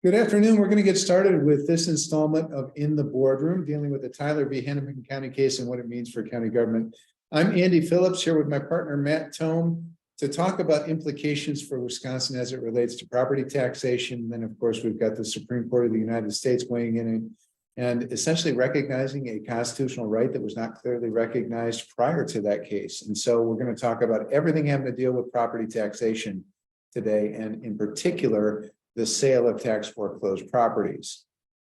Good afternoon. We're going to get started with this installment of In the Boardroom, dealing with the Tyler v. Hennepin County case and what it means for county government. I'm Andy Phillips here with my partner, Matt Tome, to talk about implications for Wisconsin as it relates to property taxation. Then, of course, we've got the Supreme Court of the United States weighing in and essentially recognizing a constitutional right that was not clearly recognized prior to that case. And so we're going to talk about everything having to deal with property taxation today, and in particular, the sale of tax foreclosed properties.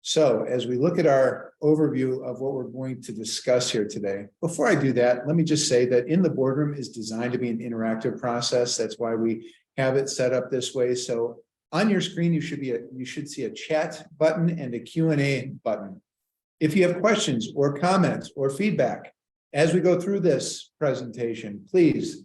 So as we look at our overview of what we're going to discuss here today, before I do that, let me just say that In the Boardroom is designed to be an interactive process. That's why we have it set up this way. So on your screen, you should see a chat button and a Q&A button. If you have questions or comments or feedback as we go through this presentation, please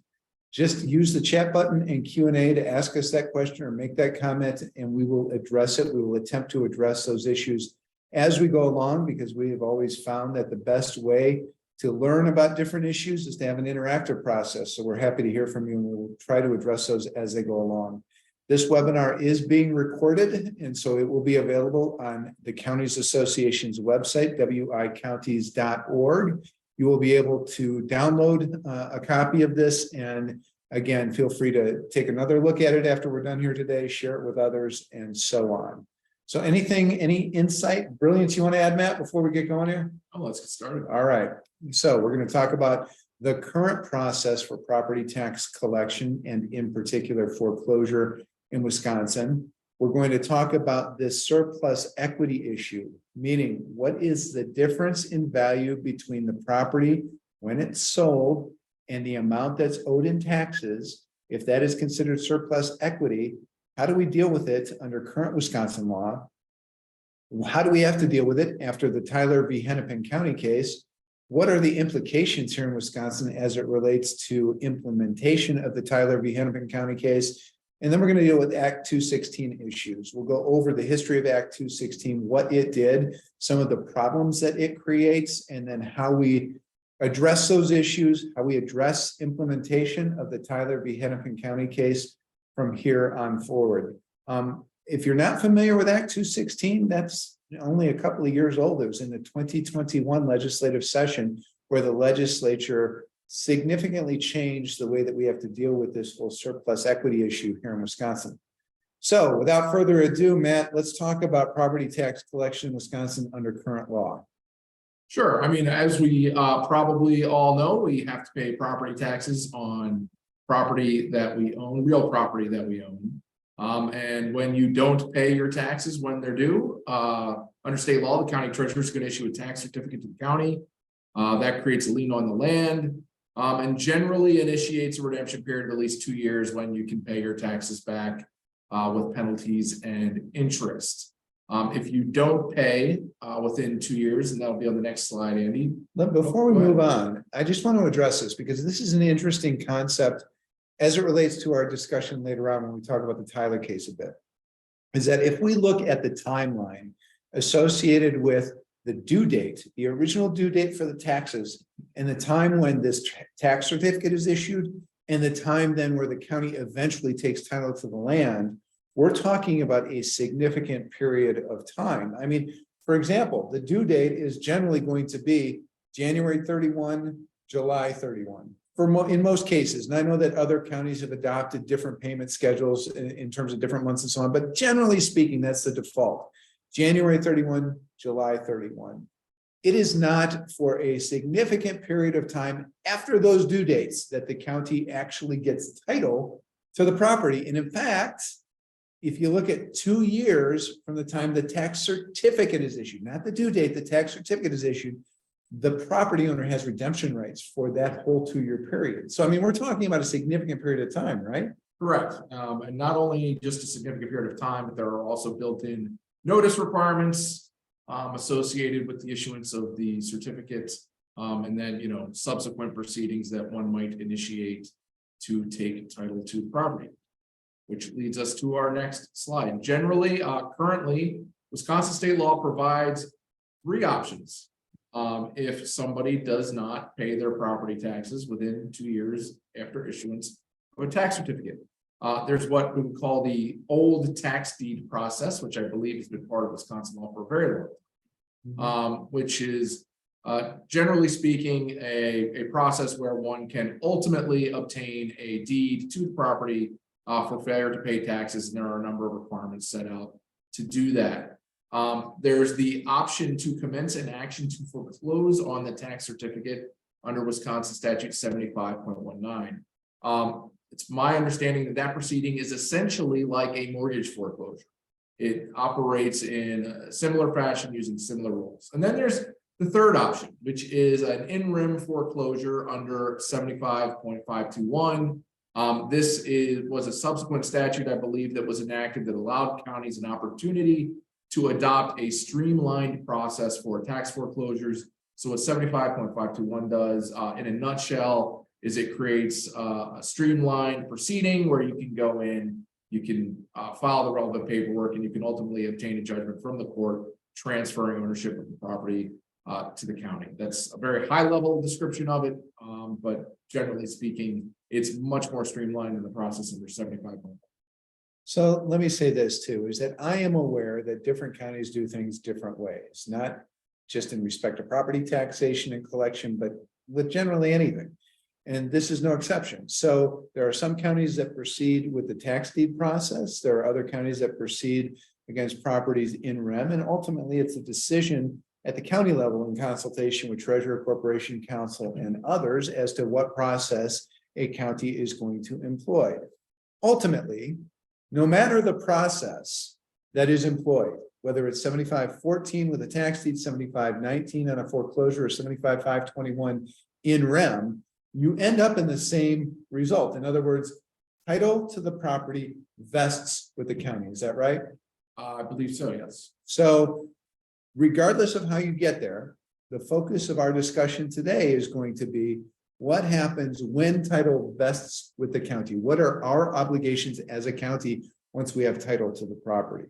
just use the chat button and Q&A to ask us that question or make that comment, and we will address it. We will attempt to address those issues as we go along, because we have always found that the best way to learn about different issues is to have an interactive process. So we're happy to hear from you, and we'll try to address those as they go along. This webinar is being recorded, and so it will be available on the Counties Association's website, wicounties.org. You will be able to download a copy of this, and again, feel free to take another look at it after we're done here today, share it with others, and so on. So any insight, brilliance you want to add, Matt, before we get going here? Oh, let's get started. All right. So we're going to talk about the current process for property tax collection, and in particular foreclosure in Wisconsin. We're going to talk about this surplus equity issue, meaning what is the difference in value between the property when it's sold and the amount that's owed in taxes. If that is considered surplus equity, how do we deal with it under current Wisconsin law? How do we have to deal with it after the Tyler v. Hennepin County case? What are the implications here in Wisconsin as it relates to implementation of the Tyler v. Hennepin County case? And then we're going to deal with Act 216 issues. We'll go over the history of Act 216, what it did, some of the problems that it creates, and then how we address those issues, how we address implementation of the Tyler v. Hennepin County case from here on forward. If you're not familiar with Act 216, that's only a couple of years old. It was in the 2021 legislative session where the legislature significantly changed the way that we have to deal with this whole surplus equity issue here in Wisconsin. So without further ado, Matt, let's talk about property tax collection in Wisconsin under current law. Sure. I mean, as we probably all know, we have to pay property taxes on property that we own, real property that we own. And when you don't pay your taxes when they're due, under state law, the county treasurer is going to issue a tax certificate to the county. That creates a lien on the land. And generally initiates a redemption period of at least 2 years when you can pay your taxes back with penalties and interest. If you don't pay within 2 years, and that'll be on the next slide, Andy. Before we move on, I just want to address this because this is an interesting concept as it relates to our discussion later on when we talk about the Tyler case a bit. Is that if we look at the timeline associated with the due date, the original due date for the taxes, and the time when this tax certificate is issued, and the time then where the county eventually takes title to the land, we're talking about a significant period of time. I mean, for example, the due date is generally going to be January 31, July 31. In most cases, and I know that other counties have adopted different payment schedules in terms of different months and so on, but generally speaking, that's the default. January 31, July 31. It is not for a significant period of time after those due dates that the county actually gets title to the property. And in fact, if you look at 2 years from the time the tax certificate is issued, not the due date, the tax certificate is issued, the property owner has redemption rights for that whole 2-year period. So, I mean, we're talking about a significant period of time, right? Correct. And not only just a significant period of time, but there are also built-in notice requirements associated with the issuance of the certificate, and then subsequent proceedings that one might initiate to take title to property, which leads us to our next slide. Generally, currently, Wisconsin state law provides 3 options if somebody does not pay their property taxes within 2 years after issuance of a tax certificate. There's what we would call the old tax deed process, which I believe has been part of Wisconsin law for a very long time, which is generally speaking a process where one can ultimately obtain a deed to the property for failure to pay taxes, and there are a number of requirements set out to do that. There's the option to commence an action to foreclose on the tax certificate under Wisconsin statute 75.19. It's my understanding that that proceeding is essentially like a mortgage foreclosure. It operates in a similar fashion using similar rules. And then there's the third option, which is an in-rem foreclosure under 75.521. This was a subsequent statute, I believe, that was enacted that allowed counties an opportunity to adopt a streamlined process for tax foreclosures. So what 75.521 does, in a nutshell, is it creates a streamlined proceeding where you can go in, you can file the relevant paperwork, and you can ultimately obtain a judgment from the court transferring ownership of the property to the county. That's a very high level description of it, but generally speaking, it's much more streamlined in the process under 75. So let me say this too, is that I am aware that different counties do things different ways, not just in respect to property taxation and collection, but with generally anything. And this is no exception. So there are some counties that proceed with the tax deed process. There are other counties that proceed against properties in rem. And ultimately, it's a decision at the county level in consultation with Treasurer, Corporation Counsel, and others as to what process a county is going to employ. Ultimately, no matter the process that is employed, whether it's 7514 with a tax deed, 7519 on a foreclosure, or 75521 in rem, you end up in the same result. In other words, title to the property vests with the county. Is that right? I believe so, yes. So regardless of how you get there, the focus of our discussion today is going to be what happens when title vests with the county? What are our obligations as a county once we have title to the property?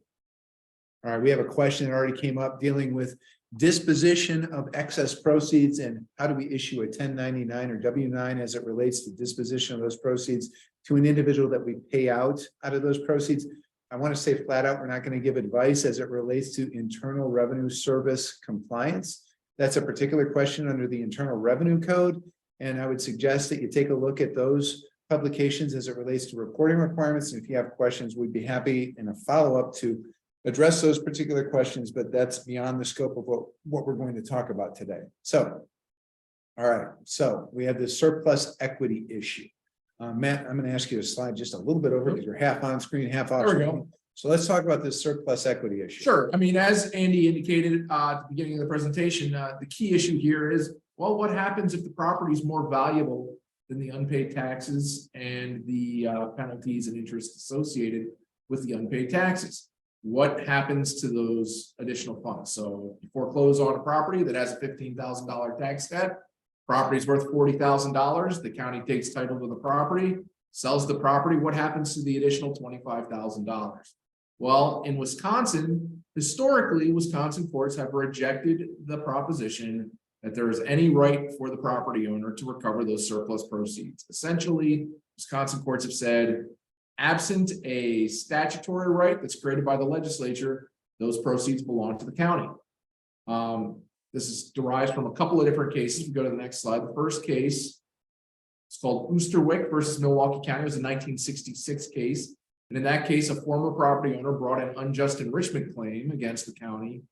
All right, we have a question that already came up dealing with disposition of excess proceeds and how do we issue a 1099 or W-9 as it relates to disposition of those proceeds to an individual that we pay out of those proceeds. I want to say flat out, we're not going to give advice as it relates to Internal Revenue Service compliance. That's a particular question under the Internal Revenue Code. And I would suggest that you take a look at those publications as it relates to reporting requirements. And if you have questions, we'd be happy in a follow-up to address those particular questions, but that's beyond the scope of what we're going to talk about today. So, all right, so we have this surplus equity issue. Matt, I'm going to ask you to slide just a little bit over because you're half on screen, half off. There we go. So let's talk about this surplus equity issue. Sure. I mean, as Andy indicated at the beginning of the presentation, the key issue here is, well, what happens if the property is more valuable than the unpaid taxes and the penalties and interest associated with the unpaid taxes? What happens to those additional funds? So you foreclose on a property that has a $15,000 tax debt. Property is worth $40,000. The county takes title to the property, sells the property. What happens to the additional $25,000? Well, in Wisconsin, historically, Wisconsin courts have rejected the proposition that there is any right for the property owner to recover those surplus proceeds. Essentially, Wisconsin courts have said, absent a statutory right that's created by the legislature, those proceeds belong to the county. This is derived from a couple of different cases. We go to the next slide. The first case, it's called Oosterwick versus Milwaukee County. It was a 1966 case. And in that case, a former property owner brought an unjust enrichment claim against the county,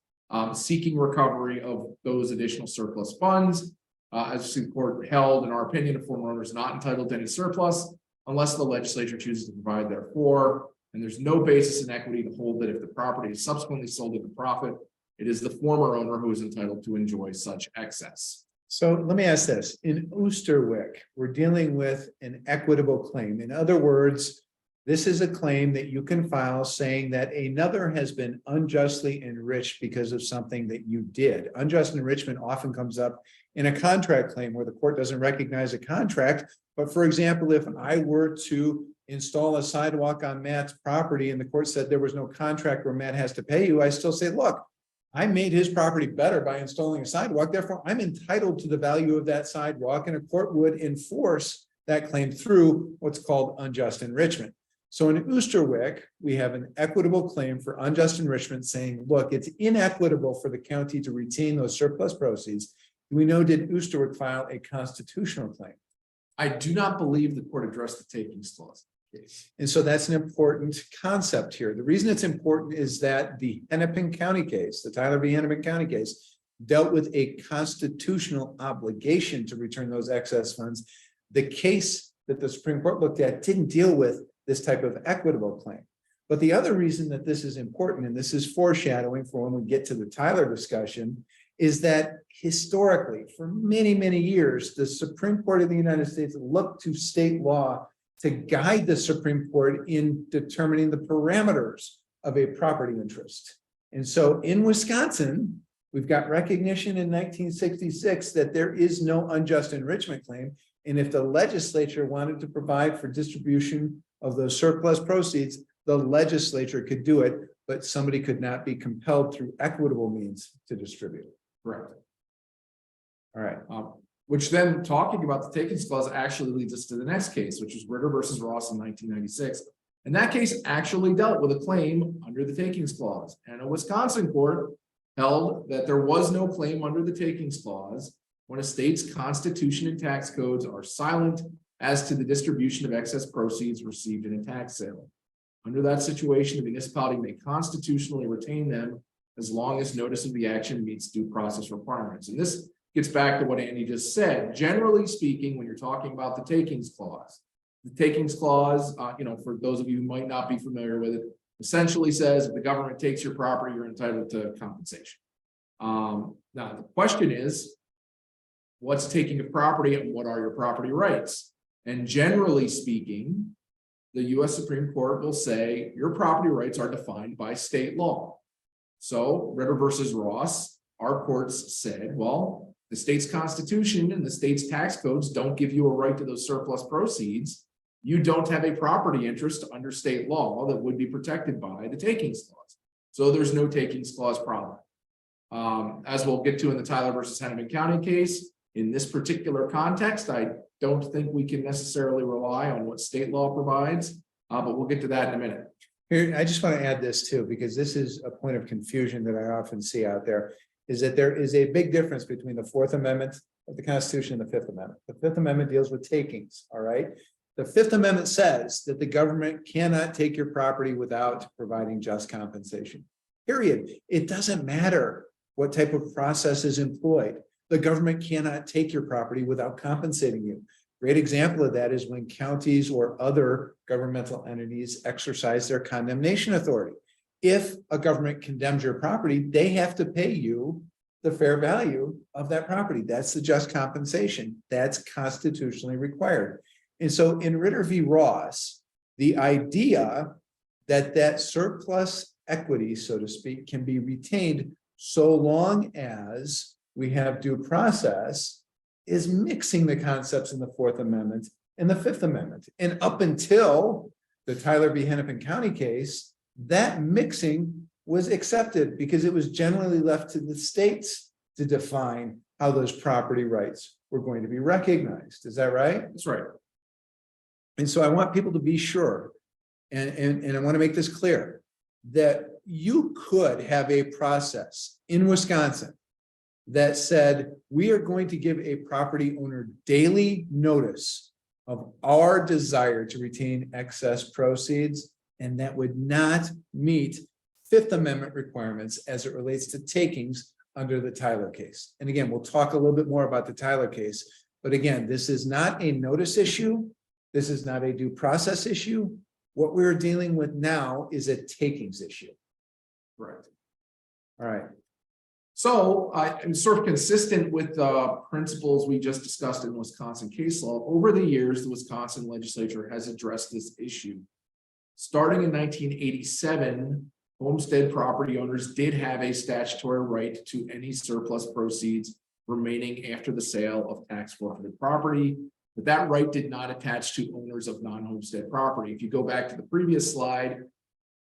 seeking recovery of those additional surplus funds. As the court held, in our opinion, a former owner is not entitled to any surplus unless the legislature chooses to provide therefore. And there's no basis in equity to hold that if the property is subsequently sold at a profit, it is the former owner who is entitled to enjoy such excess. So let me ask this. In Oosterwick, we're dealing with an equitable claim. In other words, this is a claim that you can file saying that another has been unjustly enriched because of something that you did. Unjust enrichment often comes up in a contract claim where the court doesn't recognize a contract. But for example, if I were to install a sidewalk on Matt's property and the court said there was no contract where Matt has to pay you, I still say, look, I made his property better by installing a sidewalk. Therefore, I'm entitled to the value of that sidewalk, and a court would enforce that claim through what's called unjust enrichment. So in Oosterwijk, we have an equitable claim for unjust enrichment saying, look, it's inequitable for the county to retain those surplus proceeds. We know, did Oosterwijk file a constitutional claim? I do not believe the court addressed the takings clause. And so that's an important concept here. The reason it's important is that the Hennepin County case, the Tyler v. Hennepin County case, dealt with a constitutional obligation to return those excess funds. The case that the Supreme Court looked at didn't deal with this type of equitable claim. But the other reason that this is important, and this is foreshadowing for when we get to the Tyler discussion, is that historically, for many, many years, the Supreme Court of the United States looked to state law to guide the Supreme Court in determining the parameters of a property interest. And so in Wisconsin, we've got recognition in 1966 that there is no unjust enrichment claim. And if the legislature wanted to provide for distribution of those surplus proceeds, the legislature could do it, but somebody could not be compelled through equitable means to distribute. Correct. All right. Which then, talking about the takings clause, actually leads us to the next case, which is Ritter versus Ross in 1996. And that case actually dealt with a claim under the takings clause. And a Wisconsin court held that there was no claim under the takings clause when a state's constitution and tax codes are silent as to the distribution of excess proceeds received in a tax sale. Under that situation, the municipality may constitutionally retain them as long as notice of the action meets due process requirements. And this gets back to what Andy just said. Generally speaking, when you're talking about the takings clause, for those of you who might not be familiar with it, essentially says if the government takes your property, you're entitled to compensation. Now, the question is, what's taking of property and what are your property rights? And generally speaking, the U.S. Supreme Court will say your property rights are defined by state law. So Ritter versus Ross, our courts said, well, the state's constitution and the state's tax codes don't give you a right to those surplus proceeds. You don't have a property interest under state law that would be protected by the takings clause. So there's no takings clause problem. As we'll get to in the Tyler versus Hennepin County case, in this particular context, I don't think we can necessarily rely on what state law provides, but we'll get to that in a minute. Here, I just want to add this too, because this is a point of confusion that I often see out there, is that there is a big difference between the Fourth Amendment of the Constitution and the Fifth Amendment. The Fifth Amendment deals with takings, all right? The Fifth Amendment says that the government cannot take your property without providing just compensation, period. It doesn't matter what type of process is employed. The government cannot take your property without compensating you. Great example of that is when counties or other governmental entities exercise their condemnation authority. If a government condemns your property, they have to pay you the fair value of that property. That's the just compensation. That's constitutionally required. And so in Ritter v. Ross, the idea that that surplus equity, so to speak, can be retained so long as we have due process is mixing the concepts in the Fourth Amendment and the Fifth Amendment. And up until the Tyler v. Hennepin County case, that mixing was accepted because it was generally left to the states to define how those property rights were going to be recognized. Is that right? That's right. And so I want people to be sure, and I want to make this clear, that you could have a process in Wisconsin that said, we are going to give a property owner daily notice of our desire to retain excess proceeds, and that would not meet Fifth Amendment requirements as it relates to takings under the Tyler case. And again, we'll talk a little bit more about the Tyler case, but again, this is not a notice issue. This is not a due process issue. What we're dealing with now is a takings issue. Right. All right. So I'm sort of consistent with the principles we just discussed in Wisconsin case law. Over the years, the Wisconsin legislature has addressed this issue. Starting in 1987, homestead property owners did have a statutory right to any surplus proceeds remaining after the sale of tax forfeited property, but that right did not attach to owners of non-homestead property. If you go back to the previous slide,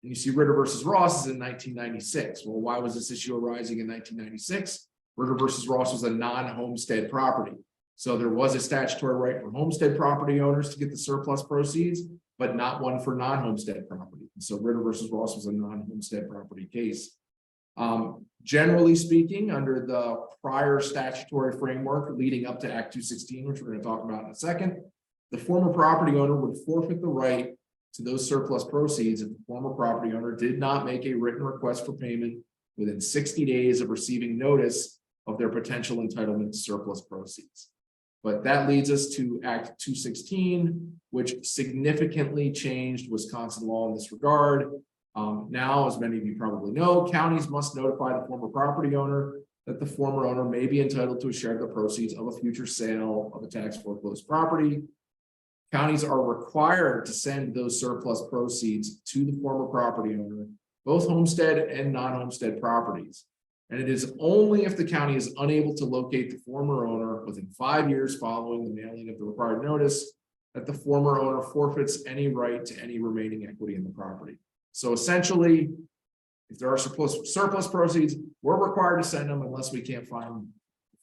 and you see Ritter versus Ross is in 1996. Well, why was this issue arising in 1996? Ritter versus Ross was a non-homestead property. So there was a statutory right for homestead property owners to get the surplus proceeds, but not one for non-homestead property. So Ritter versus Ross was a non-homestead property case. Generally speaking, under the prior statutory framework leading up to Act 216, which we're going to talk about in a second, the former property owner would forfeit the right to those surplus proceeds if the former property owner did not make a written request for payment within 60 days of receiving notice of their potential entitlement to surplus proceeds. But that leads us to Act 216, which significantly changed Wisconsin law in this regard. Now, as many of you probably know, counties must notify the former property owner that the former owner may be entitled to a share of the proceeds of a future sale of a tax foreclosed property. Counties are required to send those surplus proceeds to the former property owner, both homestead and non-homestead properties. And it is only if the county is unable to locate the former owner within 5 years following the mailing of the required notice that the former owner forfeits any right to any remaining equity in the property. So essentially, if there are surplus proceeds, we're required to send them unless we can't find the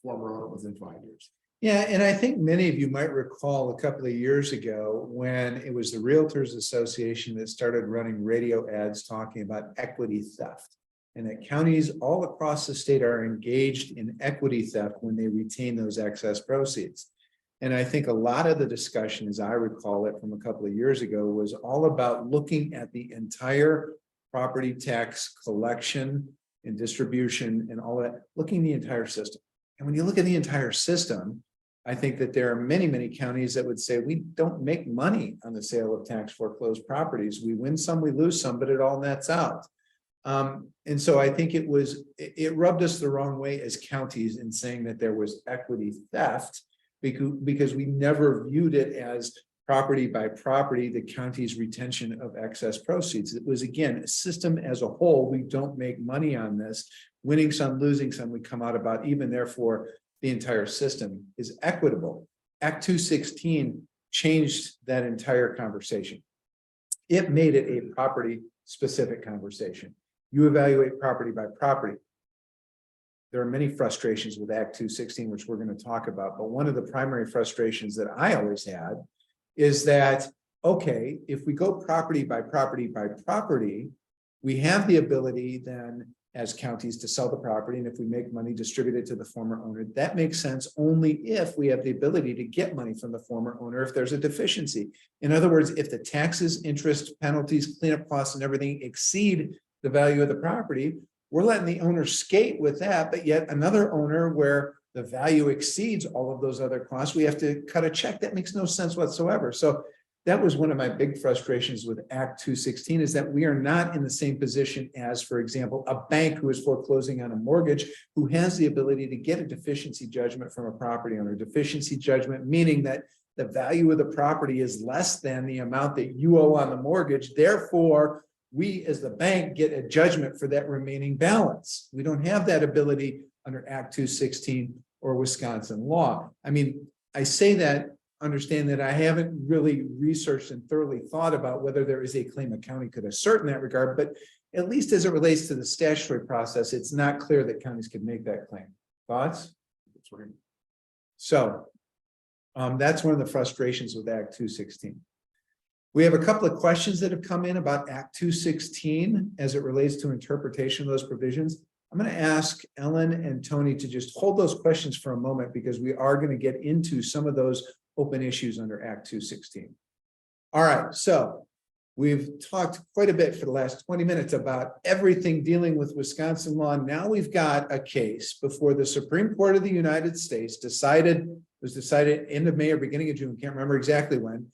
former owner within 5 years. Yeah, and I think many of you might recall a couple of years ago when it was the Realtors Association that started running radio ads talking about equity theft, and that counties all across the state are engaged in equity theft when they retain those excess proceeds. And I think a lot of the discussion, as I recall it from a couple of years ago, was all about looking at the entire property tax collection and distribution and all that, looking at the entire system. And when you look at the entire system, I think that there are many, many counties that would say we don't make money on the sale of tax foreclosed properties. We win some, we lose some, but it all nets out. And so I think it rubbed us the wrong way as counties in saying that there was equity theft because we never viewed it as property by property, the county's retention of excess proceeds. It was, again, a system as a whole. We don't make money on this. Winning some, losing some, we come out about even. Therefore, the entire system is equitable. Act 216 changed that entire conversation. It made it a property specific conversation. You evaluate property by property. There are many frustrations with Act 216, which we're going to talk about. But one of the primary frustrations that I always had is that, okay, if we go property by property by property, we have the ability then as counties to sell the property. And if we make money, distribute it to the former owner. That makes sense only if we have the ability to get money from the former owner if there's a deficiency. In other words, if the taxes, interest, penalties, cleanup costs, and everything exceed the value of the property, we're letting the owner skate with that. But yet another owner where the value exceeds all of those other costs, we have to cut a check. That makes no sense whatsoever. So that was one of my big frustrations with Act 216 is that we are not in the same position as, for example, a bank who is foreclosing on a mortgage, who has the ability to get a deficiency judgment from a property owner. Deficiency judgment, meaning that the value of the property is less than the amount that you owe on the mortgage. Therefore, we as the bank get a judgment for that remaining balance. We don't have that ability under Act 216 or Wisconsin law. I mean, I say that, understand that I haven't really researched and thoroughly thought about whether there is a claim a county could assert in that regard, but at least as it relates to the statutory process, it's not clear that counties could make that claim. Thoughts? That's right. So that's one of the frustrations with Act 216. We have a couple of questions that have come in about Act 216 as it relates to interpretation of those provisions. I'm going to ask Ellen and Tony to just hold those questions for a moment because we are going to get into some of those open issues under Act 216. All right, so we've talked quite a bit for the last 20 minutes about everything dealing with Wisconsin law. Now we've got a case before the Supreme Court of the United States was decided end of May or beginning of June, can't remember exactly when,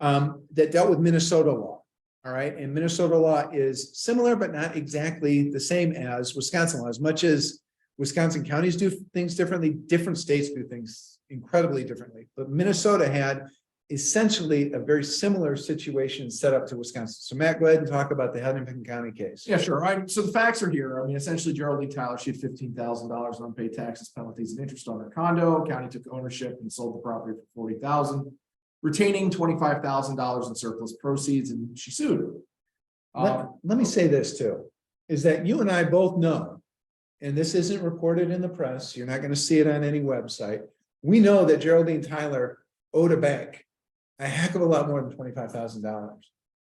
that dealt with Minnesota law. All right, and Minnesota law is similar, but not exactly the same as Wisconsin law. As much as Wisconsin counties do things differently, different states do things incredibly differently. But Minnesota had essentially a very similar situation set up to Wisconsin. So Matt, go ahead and talk about the Hennepin County case. Yeah, sure. So the facts are here. I mean, essentially, Geraldine Tyler, she had $15,000 in unpaid taxes, penalties, and interest on her condo. County took ownership and sold the property for $40,000, retaining $25,000 in surplus proceeds, and she sued. Let me say this too, is that you and I both know, and this isn't reported in the press, you're not going to see it on any website. We know that Geraldine Tyler owed a bank a heck of a lot more than $25,000.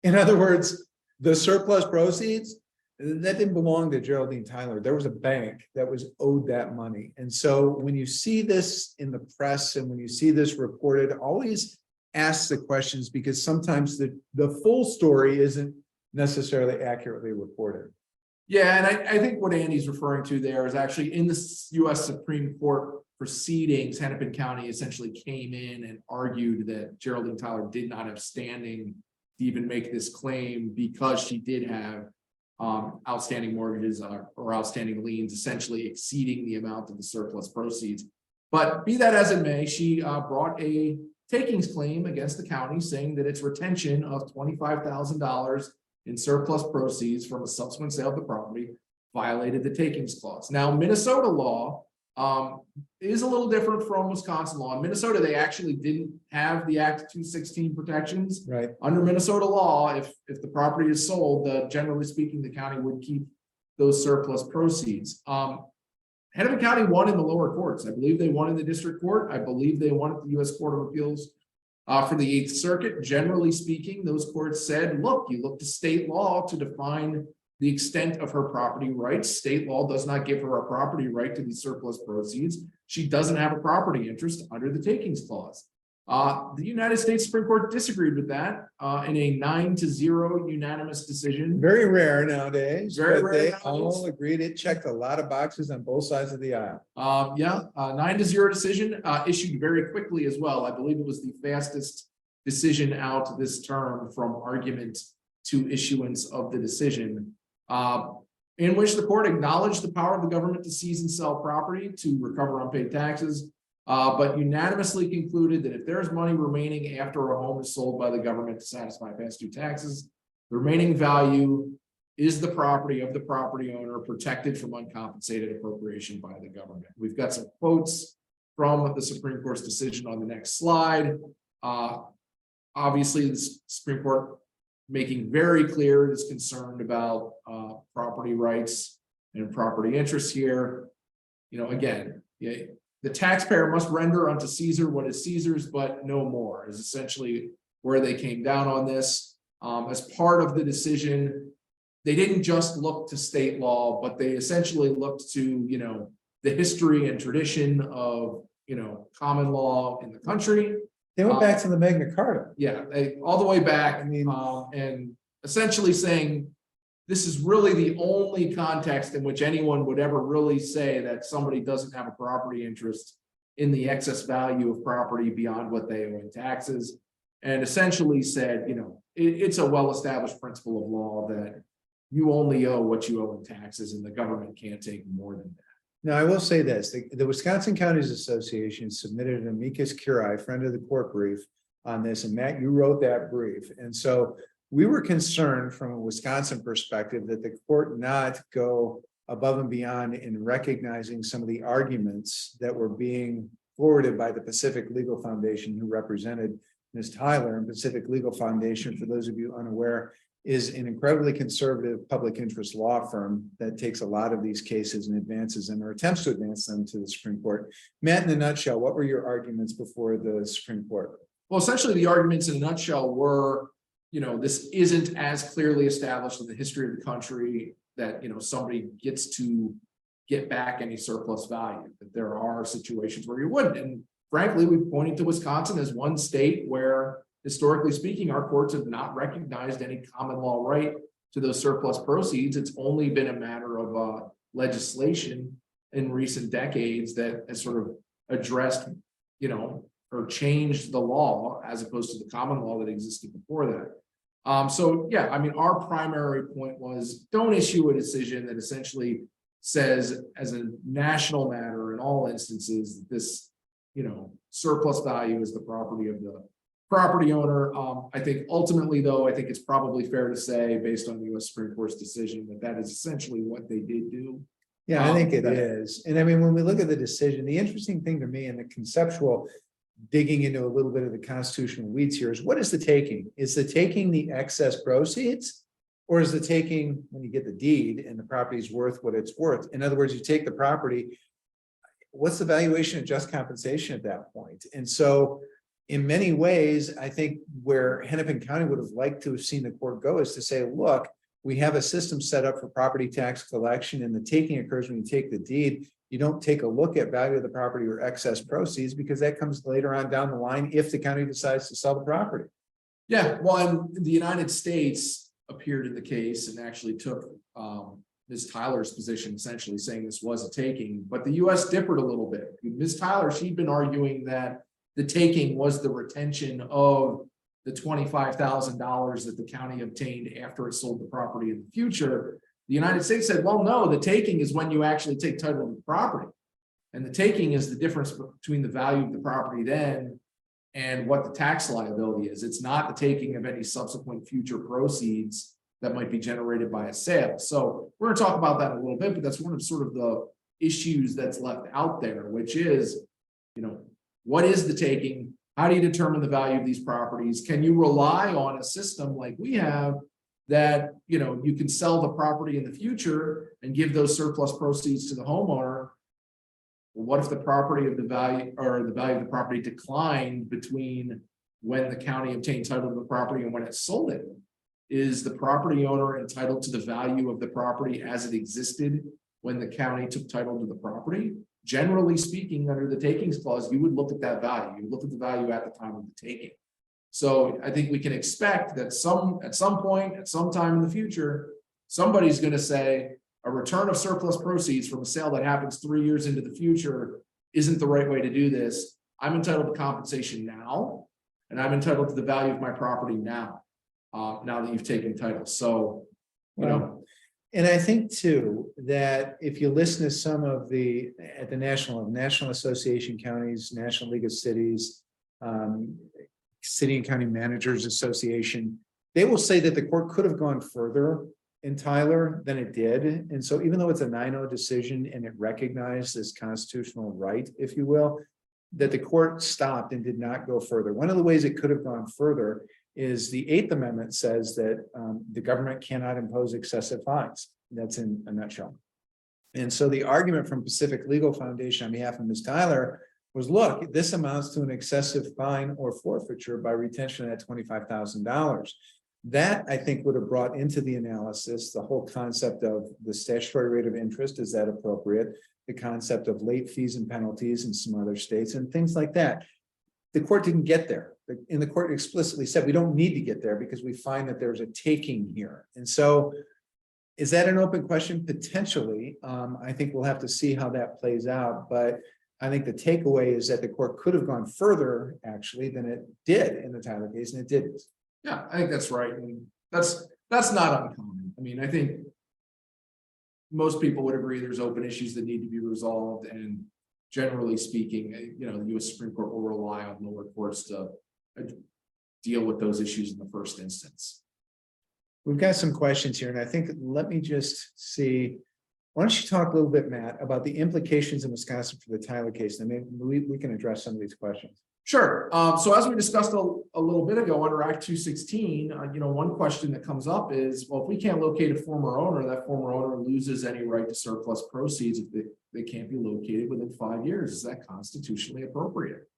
In other words, the surplus proceeds, that didn't belong to Geraldine Tyler. There was a bank that was owed that money. And so when you see this in the press and when you see this reported, always ask the questions, because sometimes the full story isn't necessarily accurately reported. Yeah, and I think what Andy's referring to there is actually in the US Supreme Court proceedings, Hennepin County essentially came in and argued that Geraldine Tyler did not have standing to even make this claim because she did have outstanding mortgages or outstanding liens, essentially exceeding the amount of the surplus proceeds. But be that as it may, she brought a takings claim against the county, saying that its retention of $25,000 in surplus proceeds from a subsequent sale of the property violated the takings clause. Now, Minnesota law is a little different from Wisconsin law. In Minnesota, they actually didn't have the Act 216 protections. Right. Under Minnesota law, if the property is sold, generally speaking, the county would keep those surplus proceeds. Hennepin County won in the lower courts. I believe they won in the district court. I believe they won at the U.S. Court of Appeals for the 8th Circuit. Generally speaking, those courts said, look, you look to state law to define the extent of her property rights. State law does not give her a property right to these surplus proceeds. She doesn't have a property interest under the takings clause. The United States Supreme Court disagreed with that in a 9-0 unanimous decision. Very rare nowadays, Very but rare they nowadays. all agreed. It checked a lot of boxes on both sides of the aisle. 9-0 decision issued very quickly as well. I believe it was the fastest decision out this term from argument to issuance of the decision, in which the court acknowledged the power of the government to seize and sell property to recover unpaid taxes, but unanimously concluded that if there's money remaining after a home is sold by the government to satisfy past due taxes, the remaining value is the property of the property owner, protected from uncompensated appropriation by the government. We've got some quotes from the Supreme Court's decision on the next slide. Obviously, the Supreme Court making very clear it is concerned about property rights and property interests here. You know, again, the taxpayer must render unto Caesar what is Caesar's, but no more, is essentially where they came down on this. As part of the decision, they didn't just look to state law, but they essentially looked to, you know, the history and tradition of, you know, common law in the country. They went back to the Magna Carta. Yeah, all the way back. I mean, and essentially saying this is really the only context in which anyone would ever really say that somebody doesn't have a property interest in the excess value of property beyond what they owe in taxes, and essentially said, you know, it's a well-established principle of law that you only owe what you owe in taxes, and the government can't take more than that. now I will say this, the Wisconsin Counties Association submitted an amicus curiae, friend of the court brief on this, and Matt, you wrote that brief. And so we were concerned from a Wisconsin perspective that the court not go above and beyond in recognizing some of the arguments that were being forwarded by the Pacific Legal Foundation, who represented Ms. Tyler. And Pacific Legal Foundation, for those of you unaware, is an incredibly conservative public interest law firm that takes a lot of these cases and advances them or attempts to advance them to the Supreme Court. Matt, in a nutshell, what were your arguments before the Supreme Court? Well, essentially the arguments in a nutshell were, you know, this isn't as clearly established in the history of the country that, you know, somebody gets to get back any surplus value, that there are situations where you wouldn't. And frankly, we pointed to Wisconsin as one state where, historically speaking, our courts have not recognized any common law right to those surplus proceeds. It's only been a matter of legislation in recent decades that has sort of addressed, you know, or changed the law as opposed to the common law that existed before that. So yeah, I mean, our primary point was don't issue a decision that essentially says as a national matter in all instances that this, you know, surplus value is the property of the property owner. I think ultimately, though, I think it's probably fair to say, based on the U.S. Supreme Court's decision, that that is essentially what they did do. Yeah, I think it is. And I mean, when we look at the decision, the interesting thing to me and the conceptual digging into a little bit of the constitutional weeds here is, what is the taking? Is the taking the excess proceeds? Or is the taking when you get the deed and the property is worth what it's worth? In other words, you take the property, what's the valuation of just compensation at that point? And so in many ways, I think where Hennepin County would have liked to have seen the court go is to say, look, we have a system set up for property tax collection, and the taking occurs when you take the deed. You don't take a look at value of the property or excess proceeds, because that comes later on down the line if the county decides to sell the property. Yeah, well, and the United States appeared in the case and actually took Ms. Tyler's position, essentially saying this was a taking, but the US differed a little bit. Ms. Tyler, she'd been arguing that the taking was the retention of the $25,000 that the county obtained after it sold the property in the future. The United States said, well, no, the taking is when you actually take title of the property. And the taking is the difference between the value of the property then and what the tax liability is. It's not the taking of any subsequent future proceeds that might be generated by a sale. So we're going to talk about that in a little bit, but that's one of sort of the issues that's left out there, which is, what is the taking? How do you determine the value of these properties? Can you rely on a system like we have that, you can sell the property in the future and give those surplus proceeds to the homeowner? Well, what if the property of the value or the value of the property declined between when the county obtained title to the property and when it sold it? Is the property owner entitled to the value of the property as it existed when the county took title to the property? Generally speaking, under the takings clause, you would look at that value. You look at the value at the time of the taking. So I think we can expect that at some point, at some time in the future, somebody's going to say a return of surplus proceeds from a sale that happens 3 years into the future isn't the right way to do this. I'm entitled to compensation now, and I'm entitled to the value of my property now. Now that you've taken title. So, and I think too, that if you listen to some of at the National Association Counties, National League of Cities, City and County Managers Association, they will say that the court could have gone further in Tyler than it did. And so even though it's a 9-0 decision and it recognized this constitutional right, if you will, that the court stopped and did not go further. One of the ways it could have gone further is the 8th Amendment says that the government cannot impose excessive fines. That's in a nutshell. And so the argument from Pacific Legal Foundation on behalf of Ms. Tyler was, look, this amounts to an excessive fine or forfeiture by retention at $25,000. That, I think, would have brought into the analysis the whole concept of the statutory rate of interest. Is that appropriate? The concept of late fees and penalties in some other states and things like that. The court didn't get there. And the court explicitly said we don't need to get there because we find that there's a taking here. And so is that an open question? Potentially. I think we'll have to see how that plays out. But I think the takeaway is that the court could have gone further actually than it did in the Tyler case, and it didn't. Yeah, I think that's right. And that's not uncommon. I mean, I think most people would agree there's open issues that need to be resolved, and generally speaking, the U.S. Supreme Court will rely on lower courts to deal with those issues in the first instance. We've got some questions here, and I think let me just see. Why don't you talk a little bit, Matt, about the implications in Wisconsin for the Tyler case, and maybe we can address some of these questions. Sure. So as we discussed a little bit ago under Act 216, one question that comes up is, well, if we can't locate a former owner, that former owner loses any right to surplus proceeds if they can't be located within 5 years. Is that constitutionally appropriate?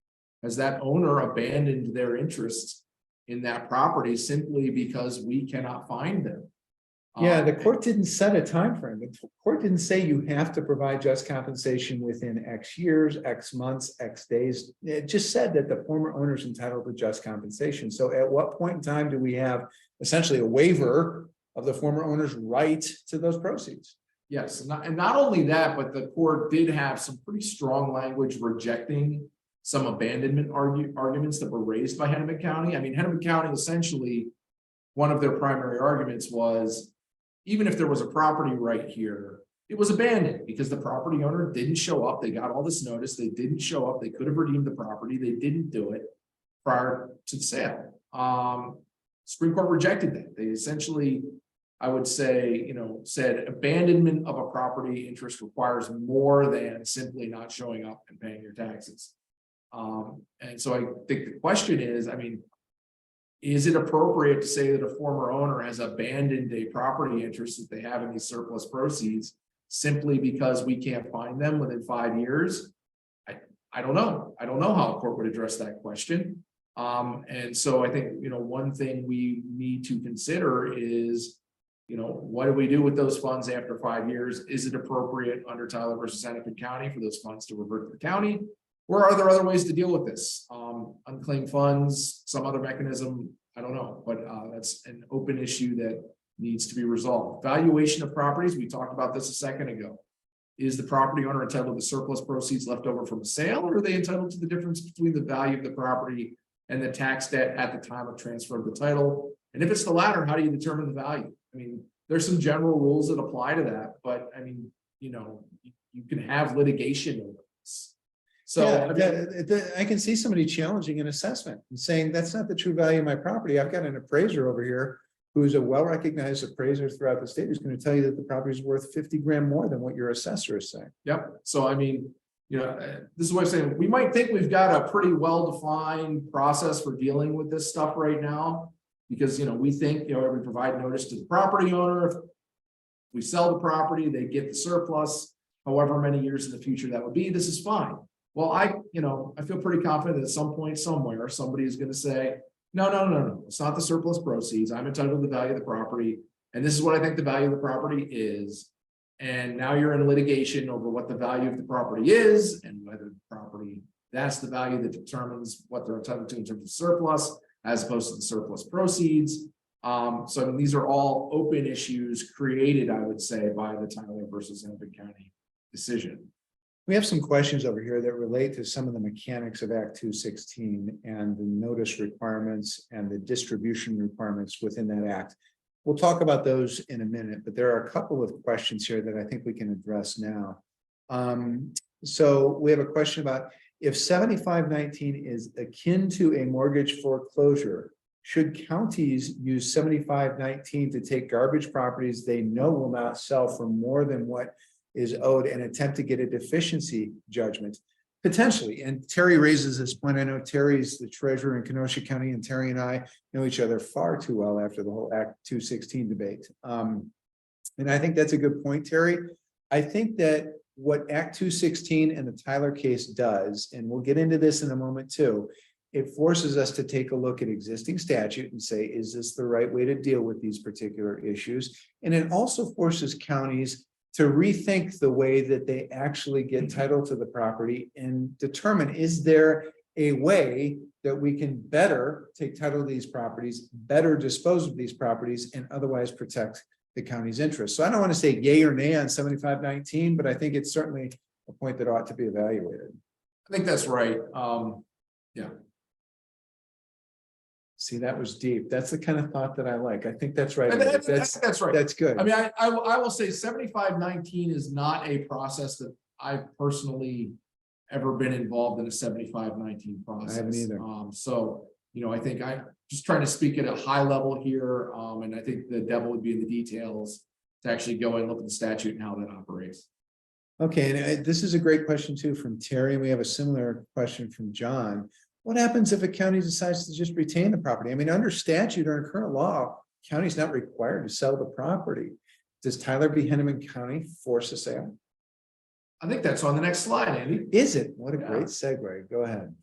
Has that owner abandoned their interest in that property simply because we cannot find them? Yeah, the court didn't set a time frame. The court didn't say you have to provide just compensation within X years, X months, X days. It just said that the former owner is entitled to just compensation. So at what point in time do we have essentially a waiver of the former owner's right to those proceeds? Yes, and not only that, but the court did have some pretty strong language rejecting some abandonment arguments that were raised by Hennepin County. I mean, Hennepin County essentially, one of their primary arguments was, even if there was a property right here, it was abandoned because the property owner didn't show up. They got all this notice. They didn't show up. They could have redeemed the property. They didn't do it prior to the sale. Supreme Court rejected that. They essentially, I would say, said abandonment of a property interest requires more than simply not showing up and paying your taxes. And so I think the question is, is it appropriate to say that a former owner has abandoned a property interest that they have in these surplus proceeds simply because we can't find them within 5 years? I don't know. I don't know how a court would address that question. And so I think, one thing we need to consider is, what do we do with those funds after 5 years? Is it appropriate under Tyler versus Hennepin County for those funds to revert to the county? Or are there other ways to deal with this? Unclaimed funds, some other mechanism, I don't know, but that's an open issue that needs to be resolved. Valuation of properties, we talked about this a second ago. Is the property owner entitled to surplus proceeds left over from a sale, or are they entitled to the difference between the value of the property and the tax debt at the time of transfer of the title? And if it's the latter, how do you determine the value? I mean, there's some general rules that apply to that, but I mean, you can have litigation over this. So I can see somebody challenging an assessment and saying that's not the true value of my property. I've got an appraiser over here who's a well-recognized appraiser throughout the state who's going to tell you that the property is worth 50 grand more than what your assessor is saying. Yep. So I mean, this is what I'm saying. We might think we've got a pretty well-defined process for dealing with this stuff right now, because we think we provide notice to the property owner. If we sell the property, they get the surplus, however many years in the future that would be. This is fine. Well, I feel pretty confident that at some point somewhere somebody is going to say, no, it's not the surplus proceeds. I'm entitled to the value of the property, and this is what I think the value of the property is. And now you're in litigation over what the value of the property is and whether the property, that's the value that determines what they're entitled to in terms of surplus, as opposed to the surplus proceeds. So these are all open issues created, I would say, by the Tyler versus Hennepin County decision. We have some questions over here that relate to some of the mechanics of Act 216 and the notice requirements and the distribution requirements within that act. We'll talk about those in a minute, but there are a couple of questions here that I think we can address now. So we have a question about if 7519 is akin to a mortgage foreclosure, should counties use 7519 to take garbage properties they know will not sell for more than what is owed and attempt to get a deficiency judgment? Potentially. And Terry raises this point. I know Terry's the treasurer in Kenosha County, and Terry and I know each other far too well after the whole Act 216 debate. And I think that's a good point, Terry. I think that what Act 216 and the Tyler case does, and we'll get into this in a moment too, it forces us to take a look at existing statute and say, is this the right way to deal with these particular issues? And it also forces counties to rethink the way that they actually get title to the property and determine, is there a way that we can better take title to these properties, better dispose of these properties, and otherwise protect the county's interests? So I don't want to say yay or nay on 7519, but I think it's certainly a point that ought to be evaluated. I think that's right. Yeah. See, that was deep. That's the kind of thought that I like. I think that's right. That's right. That's good. I mean, I will say 7519 is not a process that I've personally ever been involved in a 7519 process. I haven't either. So, I think I'm just trying to speak at a high level here. And I think the devil would be in the details to actually go and look at the statute and how that operates. Okay, and this is a great question too from Terry, and we have a similar question from John. What happens if a county decides to just retain the property? I mean, under statute or in current law, county's not required to sell the property. Does Tyler v. Hennepin County force a sale? I think that's on the next slide, Andy. Is it? What a great segue. Go ahead.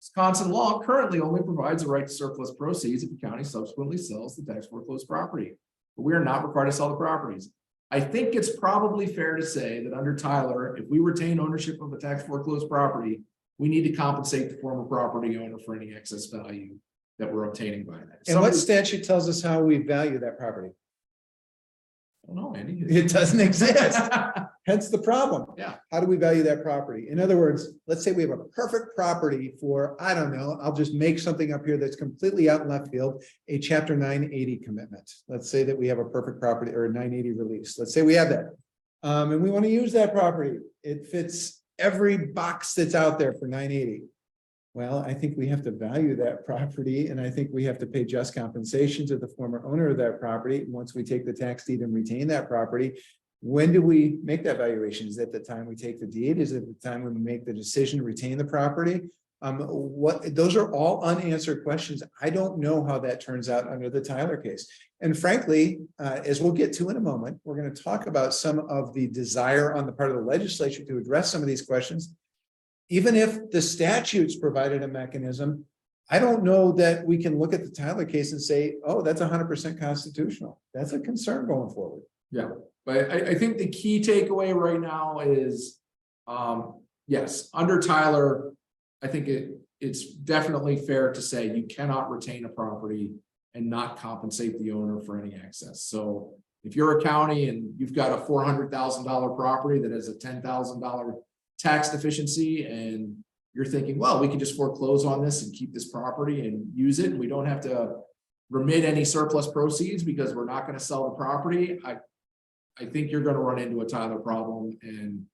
Wisconsin law currently only provides a right to surplus proceeds if the county subsequently sells the tax foreclosed property. But we are not required to sell the properties. I think it's probably fair to say that under Tyler, if we retain ownership of a tax foreclosed property, we need to compensate the former property owner for any excess value that we're obtaining by that. And what statute tells us how we value that property? I don't know, Andy. It doesn't exist. Hence the problem. Yeah. How do we value that property? In other words, let's say we have a perfect property for, I don't know, I'll just make something up here that's completely out in left field, a chapter 980 commitment. Let's say that we have a perfect property or a 980 release. Let's say we have that. And we want to use that property. It fits every box that's out there for 980. Well, I think we have to value that property, and I think we have to pay just compensation to the former owner of that property. Once we take the tax deed and retain that property, when do we make that valuation? Is it the time we take the deed? Is it the time when we make the decision to retain the property? Those are all unanswered questions. I don't know how that turns out under the Tyler case. And frankly, as we'll get to in a moment, we're going to talk about some of the desire on the part of the legislature to address some of these questions. Even if the statutes provided a mechanism, I don't know that we can look at the Tyler case and say, oh, that's 100% constitutional. That's a concern going forward. Yeah, but I think the key takeaway right now is, yes, under Tyler, I think it's definitely fair to say you cannot retain a property and not compensate the owner for any excess. So if you're a county and you've got a $400,000 property that has a $10,000 tax deficiency, and you're thinking, well, we can just foreclose on this and keep this property and use it, and we don't have to remit any surplus proceeds because we're not going to sell the property. I think you're going to run into a Tyler problem, and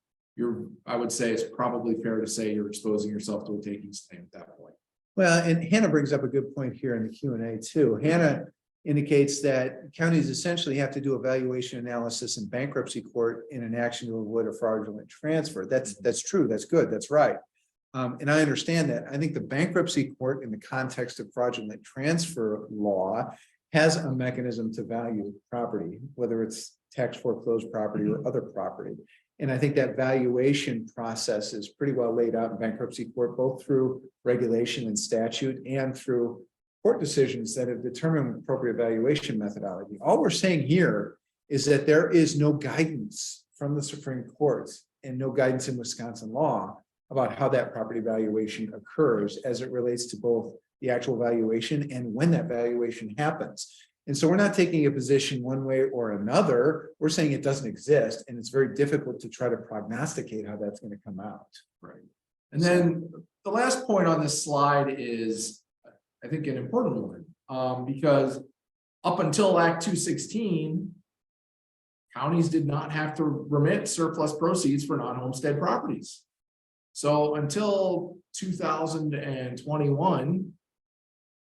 I would say it's probably fair to say you're exposing yourself to a takings claim at that point. Well, and Hannah brings up a good point here in the Q&A too. Hannah indicates that counties essentially have to do a valuation analysis in bankruptcy court in an action to avoid a fraudulent transfer. That's true. That's good. That's right. And I understand that. I think the bankruptcy court in the context of fraudulent transfer law has a mechanism to value property, whether it's tax foreclosed property or other property. And I think that valuation process is pretty well laid out in bankruptcy court, both through regulation and statute and through court decisions that have determined appropriate valuation methodology. All we're saying here is that there is no guidance from the Supreme Court and no guidance in Wisconsin law about how that property valuation occurs as it relates to both the actual valuation and when that valuation happens. And so we're not taking a position one way or another. We're saying it doesn't exist, and it's very difficult to try to prognosticate how that's going to come out. Right. And then the last point on this slide is, I think, an important one, because up until Act 216, counties did not have to remit surplus proceeds for non-homestead properties. So until 2021,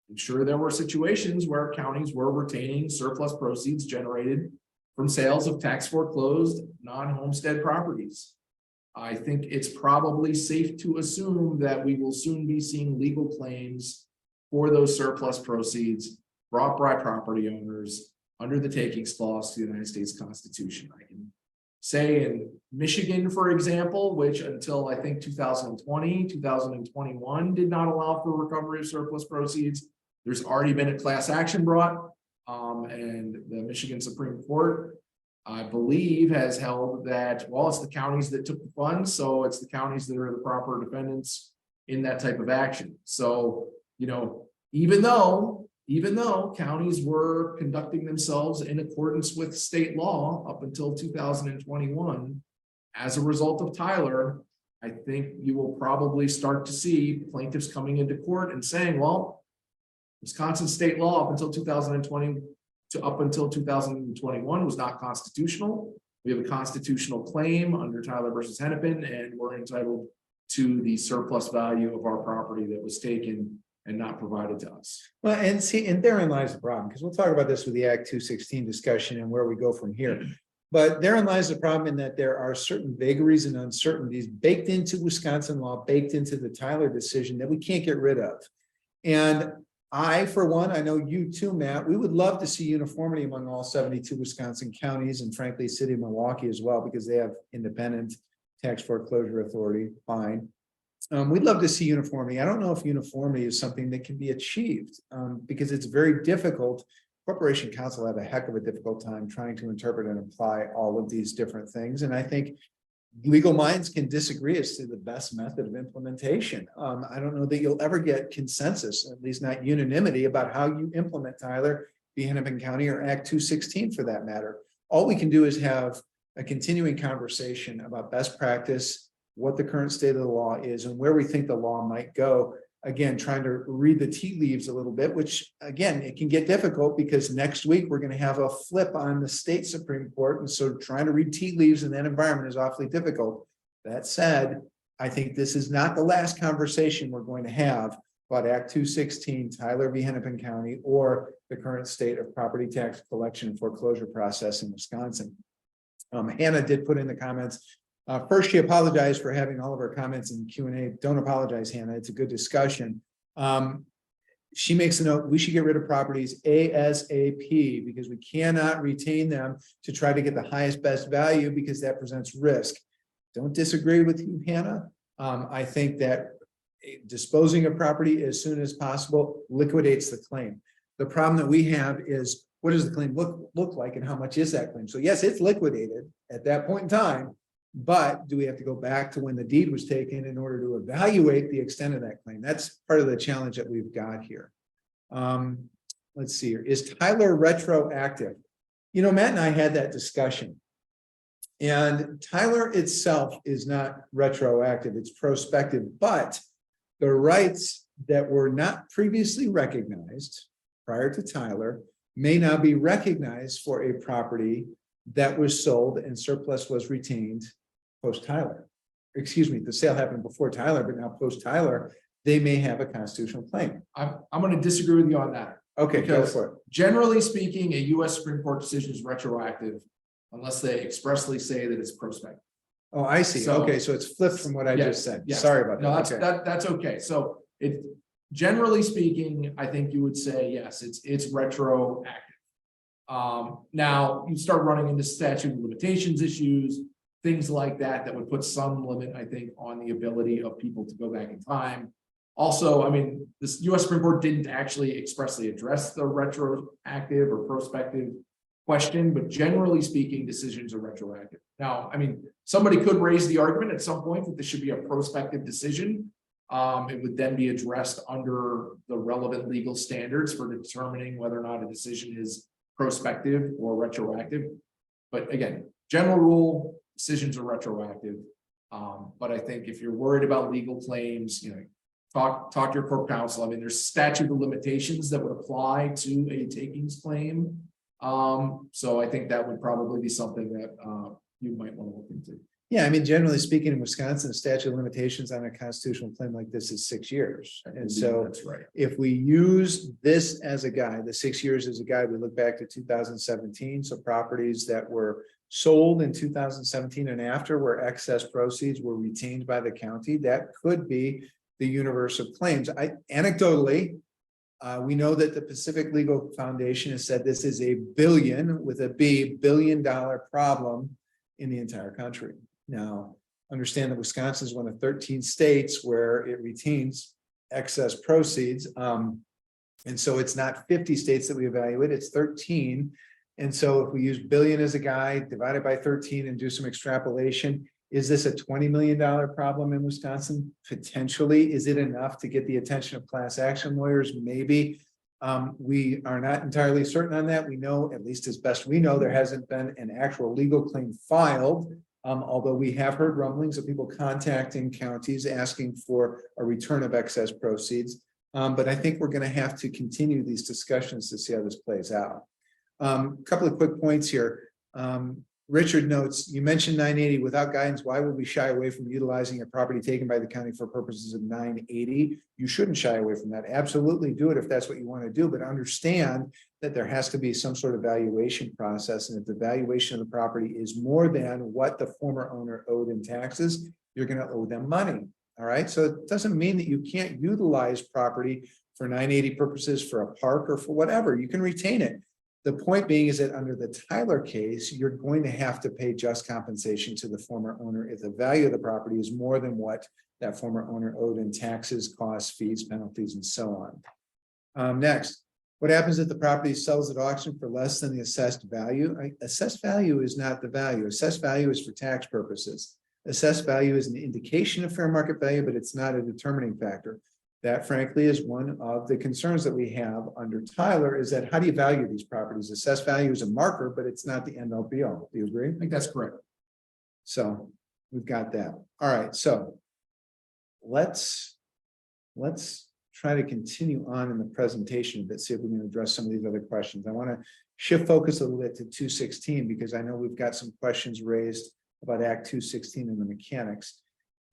I'm sure there were situations where counties were retaining surplus proceeds generated from sales of tax foreclosed non-homestead properties. I think it's probably safe to assume that we will soon be seeing legal claims for those surplus proceeds brought by property owners under the takings clause to the United States Constitution. I can say in Michigan, for example, which until I think 2020, 2021 did not allow for recovery of surplus proceeds. There's already been a class action brought, and the Michigan Supreme Court, I believe, has held that, well, it's the counties that took the funds, so it's the counties that are the proper defendants in that type of action. So, you know, even though counties were conducting themselves in accordance with state law up until 2021, as a result of Tyler, I think you will probably start to see plaintiffs coming into court and saying, well, Wisconsin state law up until 2020 to up until 2021 was not constitutional. We have a constitutional claim under Tyler versus Hennepin, and we're entitled to the surplus value of our property that was taken and not provided to us. Well, and see, and therein lies the problem, because we'll talk about this with the Act 216 discussion and where we go from here. But therein lies the problem in that there are certain vagaries and uncertainties baked into Wisconsin law, baked into the Tyler decision that we can't get rid of. And I, for one, I know you too, Matt, we would love to see uniformity among all 72 Wisconsin counties, and frankly, city of Milwaukee as well, because they have independent tax foreclosure authority. Fine. We'd love to see uniformity. I don't know if uniformity is something that can be achieved, because it's very difficult. Corporation counsel have a heck of a difficult time trying to interpret and apply all of these different things. And I think legal minds can disagree as to the best method of implementation. I don't know that you'll ever get consensus, at least not unanimity, about how you implement Tyler v. Hennepin County or Act 216 for that matter. All we can do is have a continuing conversation about best practice, what the current state of the law is, and where we think the law might go. Again, trying to read the tea leaves a little bit, which again, it can get difficult because next week we're going to have a flip on the state Supreme Court. And so trying to read tea leaves in that environment is awfully difficult. That said, I think this is not the last conversation we're going to have about Act 216, Tyler v. Hennepin County, or the current state of property tax collection and foreclosure process in Wisconsin. Hannah did put in the comments. First, she apologized for having all of her comments in Q&A. Don't apologize, Hannah. It's a good discussion. She makes a note, we should get rid of properties ASAP because we cannot retain them to try to get the highest best value because that presents risk. Don't disagree with you, Hannah. I think that disposing of property as soon as possible liquidates the claim. The problem that we have is, what does the claim look like and how much is that claim? So yes, it's liquidated at that point in time, but do we have to go back to when the deed was taken in order to evaluate the extent of that claim? That's part of the challenge that we've got here. Let's see here. Is Tyler retroactive? You know, Matt and I had that discussion. And Tyler itself is not retroactive, it's prospective, but the rights that were not previously recognized prior to Tyler may now be recognized for a property that was sold and surplus was retained post Tyler. Excuse me, the sale happened before Tyler, but now post Tyler, they may have a constitutional claim. I'm going to disagree with you on that. Okay, go for it. Generally speaking, a U.S. Supreme Court decision is retroactive unless they expressly say that it's prospective. Oh, I see. So- Okay, so it's flipped from what I just said. Yes. Sorry about No, that. Okay. that's okay. So it, generally speaking, I think you would say, yes, it's retroactive. Now you start running into statute of limitations issues, things like that would put some limit, I think, on the ability of people to go back in time. Also, I mean, this U.S. Supreme Court didn't actually expressly address the retroactive or prospective question, but generally speaking, decisions are retroactive. Now, I mean, somebody could raise the argument at some point that this should be a prospective decision. It would then be addressed under the relevant legal standards for determining whether or not a decision is prospective or retroactive. But again, general rule, decisions are retroactive. But I think if you're worried about legal claims, you know, talk to your court counsel. I mean, there's statute of limitations that would apply to a takings claim. So I think that would probably be something that you might want to look into. Yeah, I mean, generally speaking, in Wisconsin, the statute of limitations on a constitutional claim like this is 6 years. And so That's right. if we use this as a guide, the 6 years as a guide, we look back to 2017. So properties that were sold in 2017 and after where excess proceeds were retained by the county, that could be the universe of claims. Anecdotally, we know that the Pacific Legal Foundation has said this is a billion with a B, $1 billion problem in the entire country. Now, understand that Wisconsin is one of 13 states where it retains excess proceeds. And so it's not 50 states that we evaluate, it's 13. And so if we use billion as a guide, divided by 13 and do some extrapolation, is this a $20 million problem in Wisconsin? Potentially. Is it enough to get the attention of class action lawyers? Maybe. We are not entirely certain on that. We know, at least as best we know, there hasn't been an actual legal claim filed. Although we have heard rumblings of people contacting counties asking for a return of excess proceeds. But I think we're going to have to continue these discussions to see how this plays out. Couple of quick points here. Richard notes, you mentioned 980 without guidance. Why would we shy away from utilizing a property taken by the county for purposes of 980? You shouldn't shy away from that. Absolutely do it if that's what you want to do, but understand that there has to be some sort of valuation process. And if the valuation of the property is more than what the former owner owed in taxes, you're going to owe them money. All right. So it doesn't mean that you can't utilize property for 980 purposes for a park or for whatever. You can retain it. The point being is that under the Tyler case, you're going to have to pay just compensation to the former owner if the value of the property is more than what that former owner owed in taxes, costs, fees, penalties, and so on. Next, what happens if the property sells at auction for less than the assessed value? Assessed value is not the value. Assessed value is for tax purposes. Assessed value is an indication of fair market value, but it's not a determining factor. That frankly is one of the concerns that we have under Tyler is that how do you value these properties? Assessed value is a marker, but it's not the end all be all. Do you agree? I think that's correct. So we've got that. All right. So let's try to continue on in the presentation a bit, see if we can address some of these other questions. I want to shift focus a little bit to 216 because I know we've got some questions raised about Act 216 and the mechanics.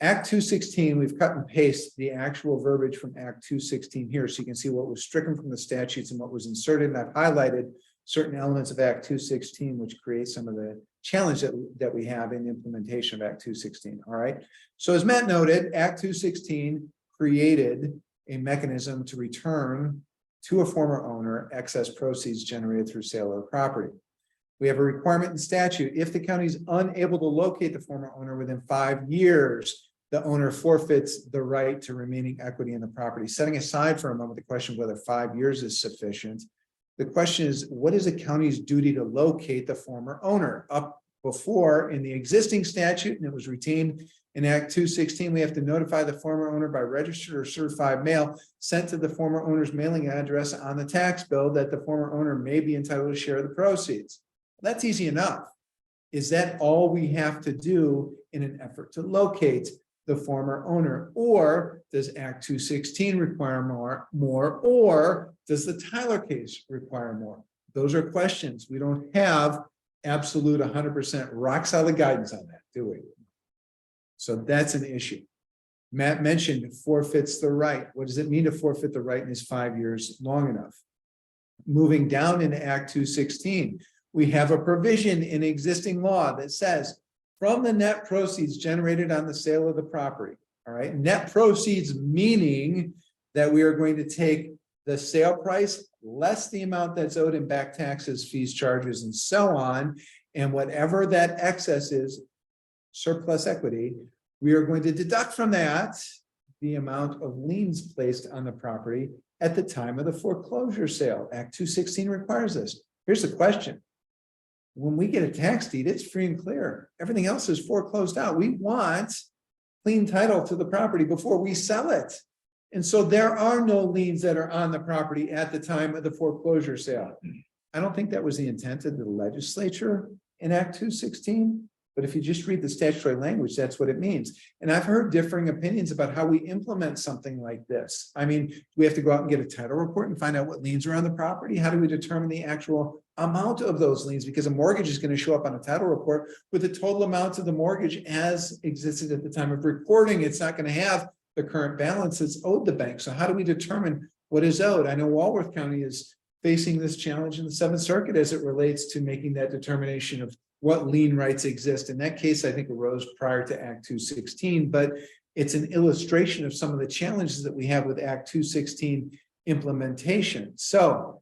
Act 216, we've cut and pasted the actual verbiage from Act 216 here, so you can see what was stricken from the statutes and what was inserted. And I've highlighted certain elements of Act 216, which create some of the challenge that we have in implementation of Act 216. All right. So as Matt noted, Act 216 created a mechanism to return to a former owner excess proceeds generated through sale of the property. We have a requirement in statute. If the county is unable to locate the former owner within 5 years, the owner forfeits the right to remaining equity in the property. Setting aside for a moment the question of whether 5 years is sufficient. The question is, what is the county's duty to locate the former owner? Up before in the existing statute, and it was retained in Act 216, we have to notify the former owner by registered or certified mail sent to the former owner's mailing address on the tax bill that the former owner may be entitled to share the proceeds. That's easy enough. Is that all we have to do in an effort to locate the former owner? Or does Act 216 require more, or does the Tyler case require more? Those are questions. We don't have absolute 100% rock solid guidance on that, do we? So that's an issue. Matt mentioned forfeits the right. What does it mean to forfeit the right, and is 5 years long enough? Moving down into Act 216, we have a provision in existing law that says from the net proceeds generated on the sale of the property. All right, net proceeds meaning that we are going to take the sale price less the amount that's owed in back taxes, fees, charges, and so on. And whatever that excess is, surplus equity, we are going to deduct from that the amount of liens placed on the property at the time of the foreclosure sale. Act 216 requires this. Here's the question. When we get a tax deed, it's free and clear. Everything else is foreclosed out. We want clean title to the property before we sell it. And so there are no liens that are on the property at the time of the foreclosure sale. I don't think that was the intent of the legislature in Act 216. But if you just read the statutory language, that's what it means. And I've heard differing opinions about how we implement something like this. I mean, we have to go out and get a title report and find out what liens are on the property. How do we determine the actual amount of those liens? Because a mortgage is going to show up on a title report with the total amount of the mortgage as existed at the time of recording. It's not going to have the current balance that's owed the bank. So how do we determine what is owed? I know Walworth County is facing this challenge in the Seventh Circuit as it relates to making that determination of what lien rights exist. In that case, I think arose prior to Act 216, but it's an illustration of some of the challenges that we have with Act 216 implementation. So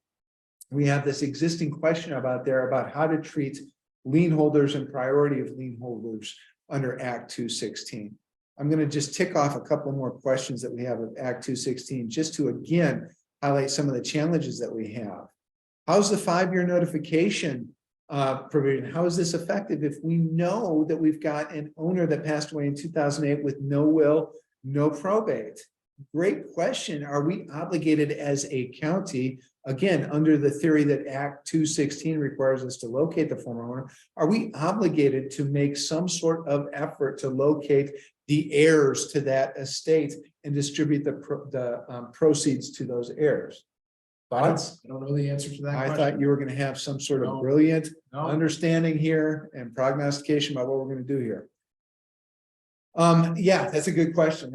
we have this existing question about how to treat lien holders and priority of lien holders under Act 216. I'm going to just tick off a couple more questions that we have with Act 216, just to again highlight some of the challenges that we have. How's the 5-year notification provision? How is this effective if we know that we've got an owner that passed away in 2008 with no will, no probate? Great question. Are we obligated as a county, again, under the theory that Act 216 requires us to locate the former owner, are we obligated to make some sort of effort to locate the heirs to that estate and distribute the proceeds to those heirs? Thoughts? I don't know the answer to that I question. thought you were going to have some sort of No. brilliant No. understanding here and prognostication about what we're going to do here. Yeah, that's a good question.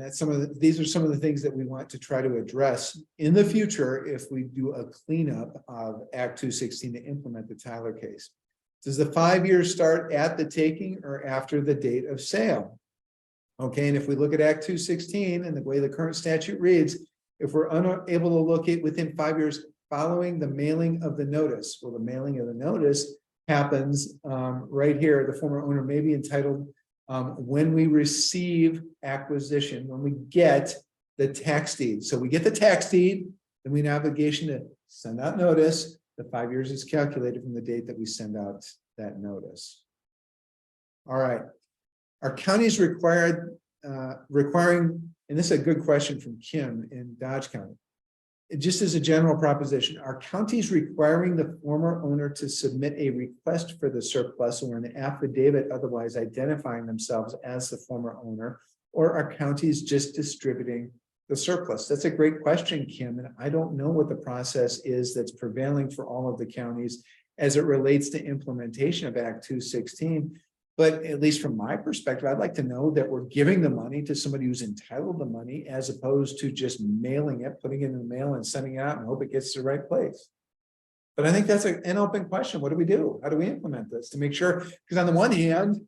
These are some of the things that we want to try to address in the future if we do a cleanup of Act 216 to implement the Tyler case. Does the 5 years start at the taking or after the date of sale? Okay, and if we look at Act 216 and the way the current statute reads, if we're unable to locate within 5 years following the mailing of the notice, well, the mailing of the notice happens right here. The former owner may be entitled when we receive acquisition, when we get the tax deed. So we get the tax deed, then we have an obligation to send out notice. The 5 years is calculated from the date that we send out that notice. All right. Are counties requiring, and this is a good question from Kim in Dodge County. Just as a general proposition, are counties requiring the former owner to submit a request for the surplus or an affidavit otherwise identifying themselves as the former owner, or are counties just distributing the surplus? That's a great question, Kim, and I don't know what the process is that's prevailing for all of the counties as it relates to implementation of Act 216. But at least from my perspective, I'd like to know that we're giving the money to somebody who's entitled to the money as opposed to just mailing it, putting it in the mail and sending it out and hope it gets to the right place. But I think that's an open question. What do we do? How do we implement this to make sure? Because on the one hand,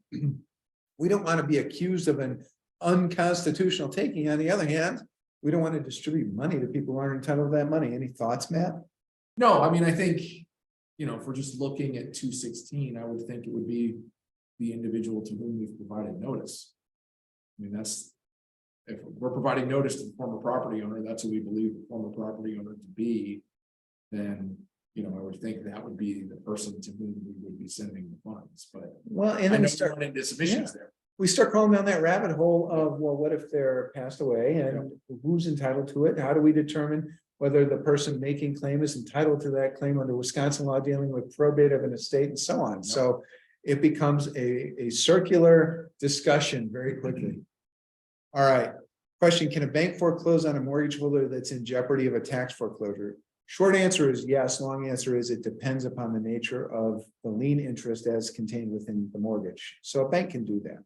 we don't want to be accused of an unconstitutional taking. On the other hand, we don't want to distribute money to people who aren't entitled to that money. Any thoughts, Matt? No, I mean, I think, if we're just looking at 216, I would think it would be the individual to whom we've provided notice. I mean, that's if we're providing notice to the former property owner, that's who we believe the former property owner to be, then, you know, I would think that would be the person to whom we would be sending the funds, but Well, and I then know we start. we're into some issues there. We start crawling down that rabbit hole of, well, what if they're passed away and who's entitled to it? How do we determine whether the person making claim is entitled to that claim under Wisconsin law dealing with probate of an estate and so on? So it becomes a circular discussion very quickly. All right. Question, can a bank foreclose on a mortgage holder that's in jeopardy of a tax foreclosure? Short answer is yes. Long answer is it depends upon the nature of the lien interest as contained within the mortgage. So a bank can do that.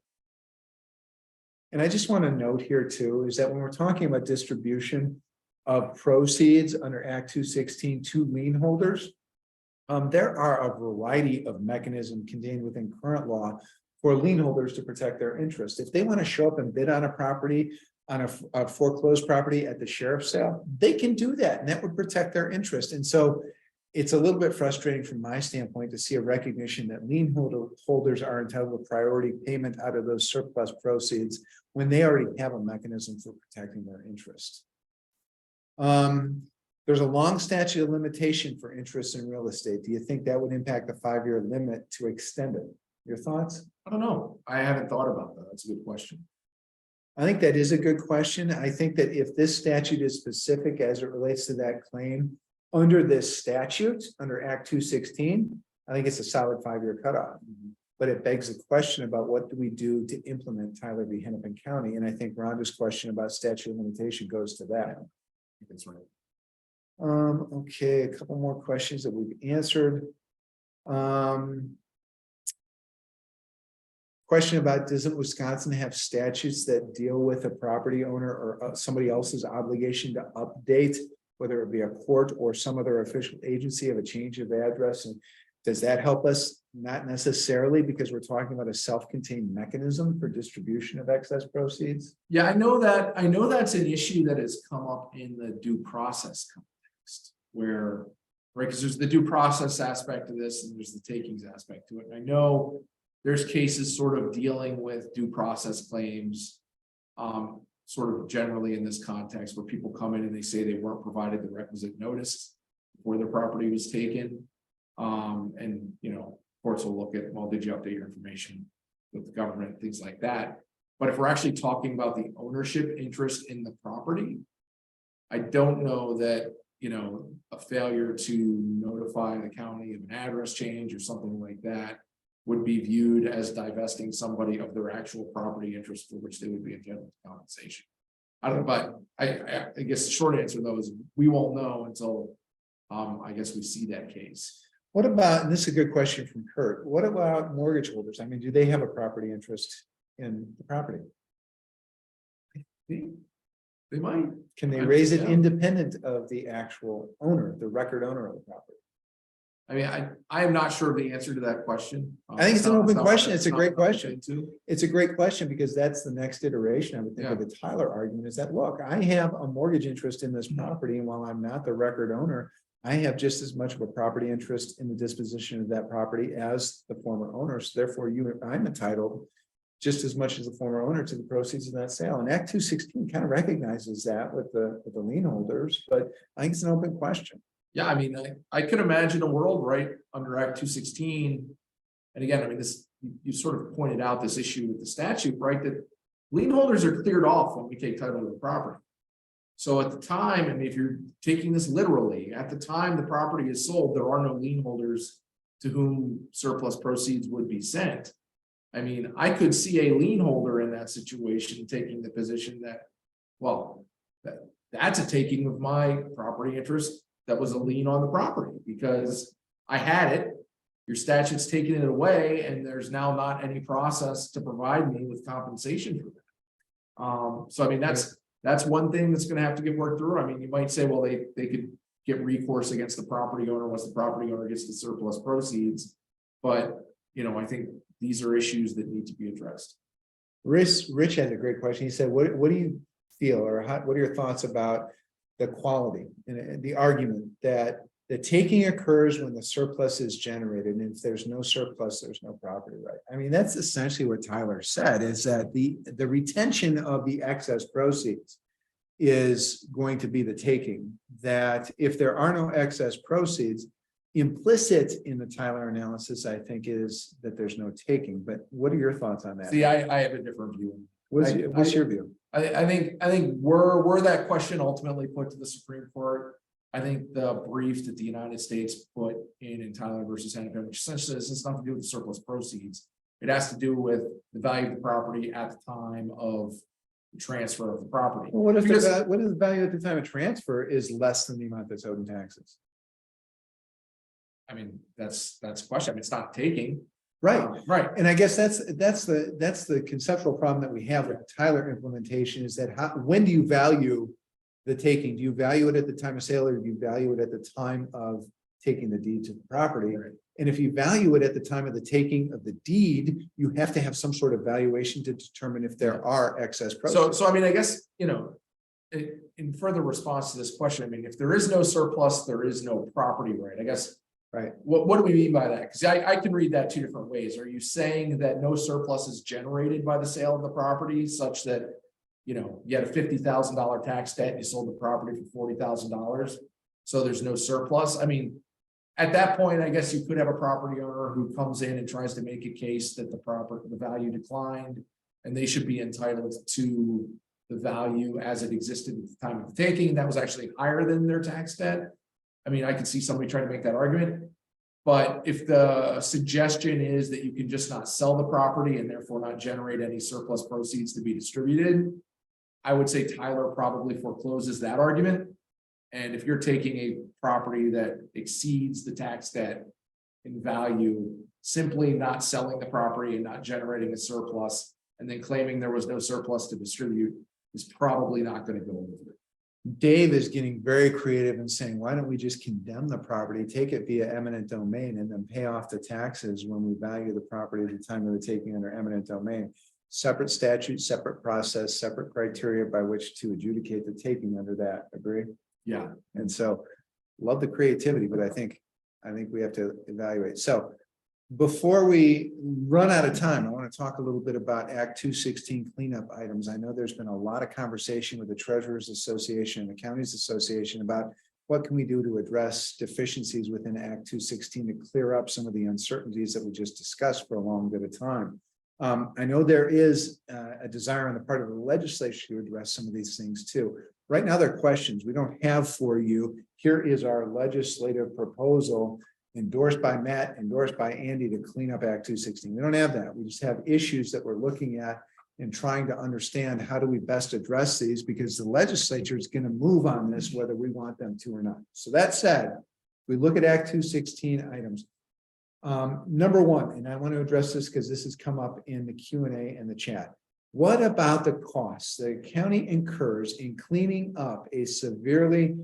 And I just want to note here too, is that when we're talking about distribution of proceeds under Act 216 to lien holders, there are a variety of mechanisms contained within current law for lien holders to protect their interest. If they want to show up and bid on a property, on a foreclosed property at the sheriff's sale, they can do that, and that would protect their interest. And so it's a little bit frustrating from my standpoint to see a recognition that lien holders are entitled to priority payment out of those surplus proceeds when they already have a mechanism for protecting their interest. There's a long statute of limitation for interest in real estate. Do you think that would impact the 5-year limit to extend it? Your thoughts? I don't know. I haven't thought about that. That's a good question. I think that is a good question. I think that if this statute is specific as it relates to that claim under this statute, under Act 216, I think it's a solid 5-year cutoff. But it begs the question about what do we do to implement Tyler v. Hennepin County? And I think Rhonda's question about statute of limitation goes to that. That's right. Okay, a couple more questions that we've answered. Question about, doesn't Wisconsin have statutes that deal with a property owner or somebody else's obligation to update, whether it be a court or some other official agency, of a change of address? And does that help us? Not necessarily, because we're talking about a self-contained mechanism for distribution of excess proceeds. Yeah, I know that's an issue that has come up in the due process context, where, right, because there's the due process aspect of this and there's the takings aspect to it. And I know there's cases sort of dealing with due process claims, sort of generally in this context, where people come in and they say they weren't provided the requisite notice before their property was taken. And, you know, courts will look at, well, did you update your information with the government, things like that. But if we're actually talking about the ownership interest in the property, I don't know that, you know, a failure to notify the county of an address change or something like that would be viewed as divesting somebody of their actual property interest for which they would be entitled to compensation. I don't know, but I guess the short answer though is we won't know until I guess we see that case. What about, and this is a good question from Kurt, what about mortgage holders? I mean, do they have a property interest in the property? They might. Can they raise it independent of the actual owner, the record owner of the property? I mean, I am not sure of the answer to that question. I think it's an open question. It's a great question. It's a great question because that's the next iteration, I would think, of the Tyler argument, is that, look, I have a mortgage interest in this property, and while I'm not the record owner, I have just as much of a property interest in the disposition of that property as the former owner. So therefore, I'm entitled just as much as the former owner to the proceeds of that sale. And Act 216 kind of recognizes that with the lien holders, but I think it's an open question. Yeah, I mean, I could imagine a world right under Act 216. And again, I mean, this, you sort of pointed out this issue with the statute, right? That lien holders are cleared off when we take title of the property. So at the time, I mean, if you're taking this literally, at the time the property is sold, there are no lien holders to whom surplus proceeds would be sent. I mean, I could see a lien holder in that situation taking the position that, well, that's a taking of my property interest that was a lien on the property because I had it. Your statute's taking it away, and there's now not any process to provide me with compensation for that. So I mean, that's one thing that's going to have to get worked through. I mean, you might say, well, they could get recourse against the property owner once the property owner gets the surplus proceeds. But, you know, I think these are issues that need to be addressed. Rich has a great question. He said, what do you feel, or what are your thoughts about the quality and the argument that The taking occurs when the surplus is generated, and if there's no surplus, there's no property right. I mean, that's essentially what Tyler said, is that the retention of the excess proceeds is going to be the taking, that if there are no excess proceeds, implicit in the Tyler analysis, I think, is that there's no taking. But what are your thoughts on that? See, I have a different view. What's your view? I think were that question ultimately put to the Supreme Court, I think the brief that the United States put in Tyler versus Hennepin, which essentially has nothing to do with the surplus proceeds. It has to do with the value of the property at the time of the transfer of the property. Well, what if what is the value at the time of transfer is less than the amount that's owed in taxes? I mean, that's a question. I mean, it's not taking. Right. Right. And I guess that's the conceptual problem that we have with Tyler implementation, is that when do you value the taking? Do you value it at the time of sale, or do you value it at the time of taking the deed to the property? Right. And if you value it at the time of the taking of the deed, you have to have some sort of valuation to determine if there are excess proceeds. So I mean, I guess, in further response to this question, I mean, if there is no surplus, there is no property right, I guess. Right. What do we mean by that? Because I can read that two different ways. Are you saying that no surplus is generated by the sale of the property, such that, you had a $50,000 tax debt, and you sold the property for $40,000, so there's no surplus? I mean, at that point, I guess you could have a property owner who comes in and tries to make a case that the value declined, and they should be entitled to the value as it existed at the time of the taking. That was actually higher than their tax debt. I mean, I could see somebody trying to make that argument, but if the suggestion is that you can just not sell the property and therefore not generate any surplus proceeds to be distributed, I would say Tyler probably forecloses that argument. And if you're taking a property that exceeds the tax debt in value, simply not selling the property and not generating a surplus, and then claiming there was no surplus to distribute, is probably not going to go over. Dave is getting very creative and saying, why don't we just condemn the property, take it via eminent domain, and then pay off the taxes when we value the property at the time of the taking under eminent domain? Separate statute, separate process, separate criteria by which to adjudicate the taking under that. Agree? Yeah. And so, love the creativity, but I think we have to evaluate. So, before we run out of time, I want to talk a little bit about Act 216 cleanup items. I know there's been a lot of conversation with the Treasurers Association and the Counties Association about what can we do to address deficiencies within Act 216 to clear up some of the uncertainties that we just discussed for a long bit of time. I know there is a desire on the part of the legislature to address some of these things too. Right now, there are questions we don't have for you. Here is our legislative proposal, endorsed by Matt, endorsed by Andy, to clean up Act 216. We don't have that. We just have issues that we're looking at and trying to understand how do we best address these, because the legislature is going to move on this whether we want them to or not. So that said, we look at Act 216 items. Number one, and I want to address this because this has come up in the Q&A and the chat. What about the costs the county incurs in cleaning up a severely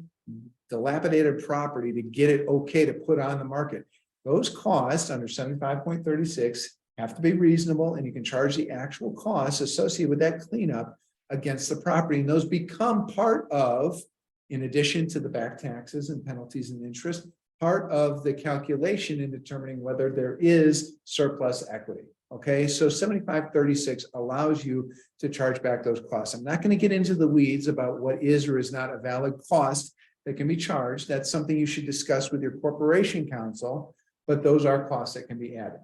dilapidated property to get it okay to put on the market? Those costs under 75.36 have to be reasonable, and you can charge the actual costs associated with that cleanup against the property. And those become part of, in addition to the back taxes and penalties and interest, part of the calculation in determining whether there is surplus equity. Okay, so 7536 allows you to charge back those costs. I'm not going to get into the weeds about what is or is not a valid cost that can be charged. That's something you should discuss with your corporation counsel, but those are costs that can be added.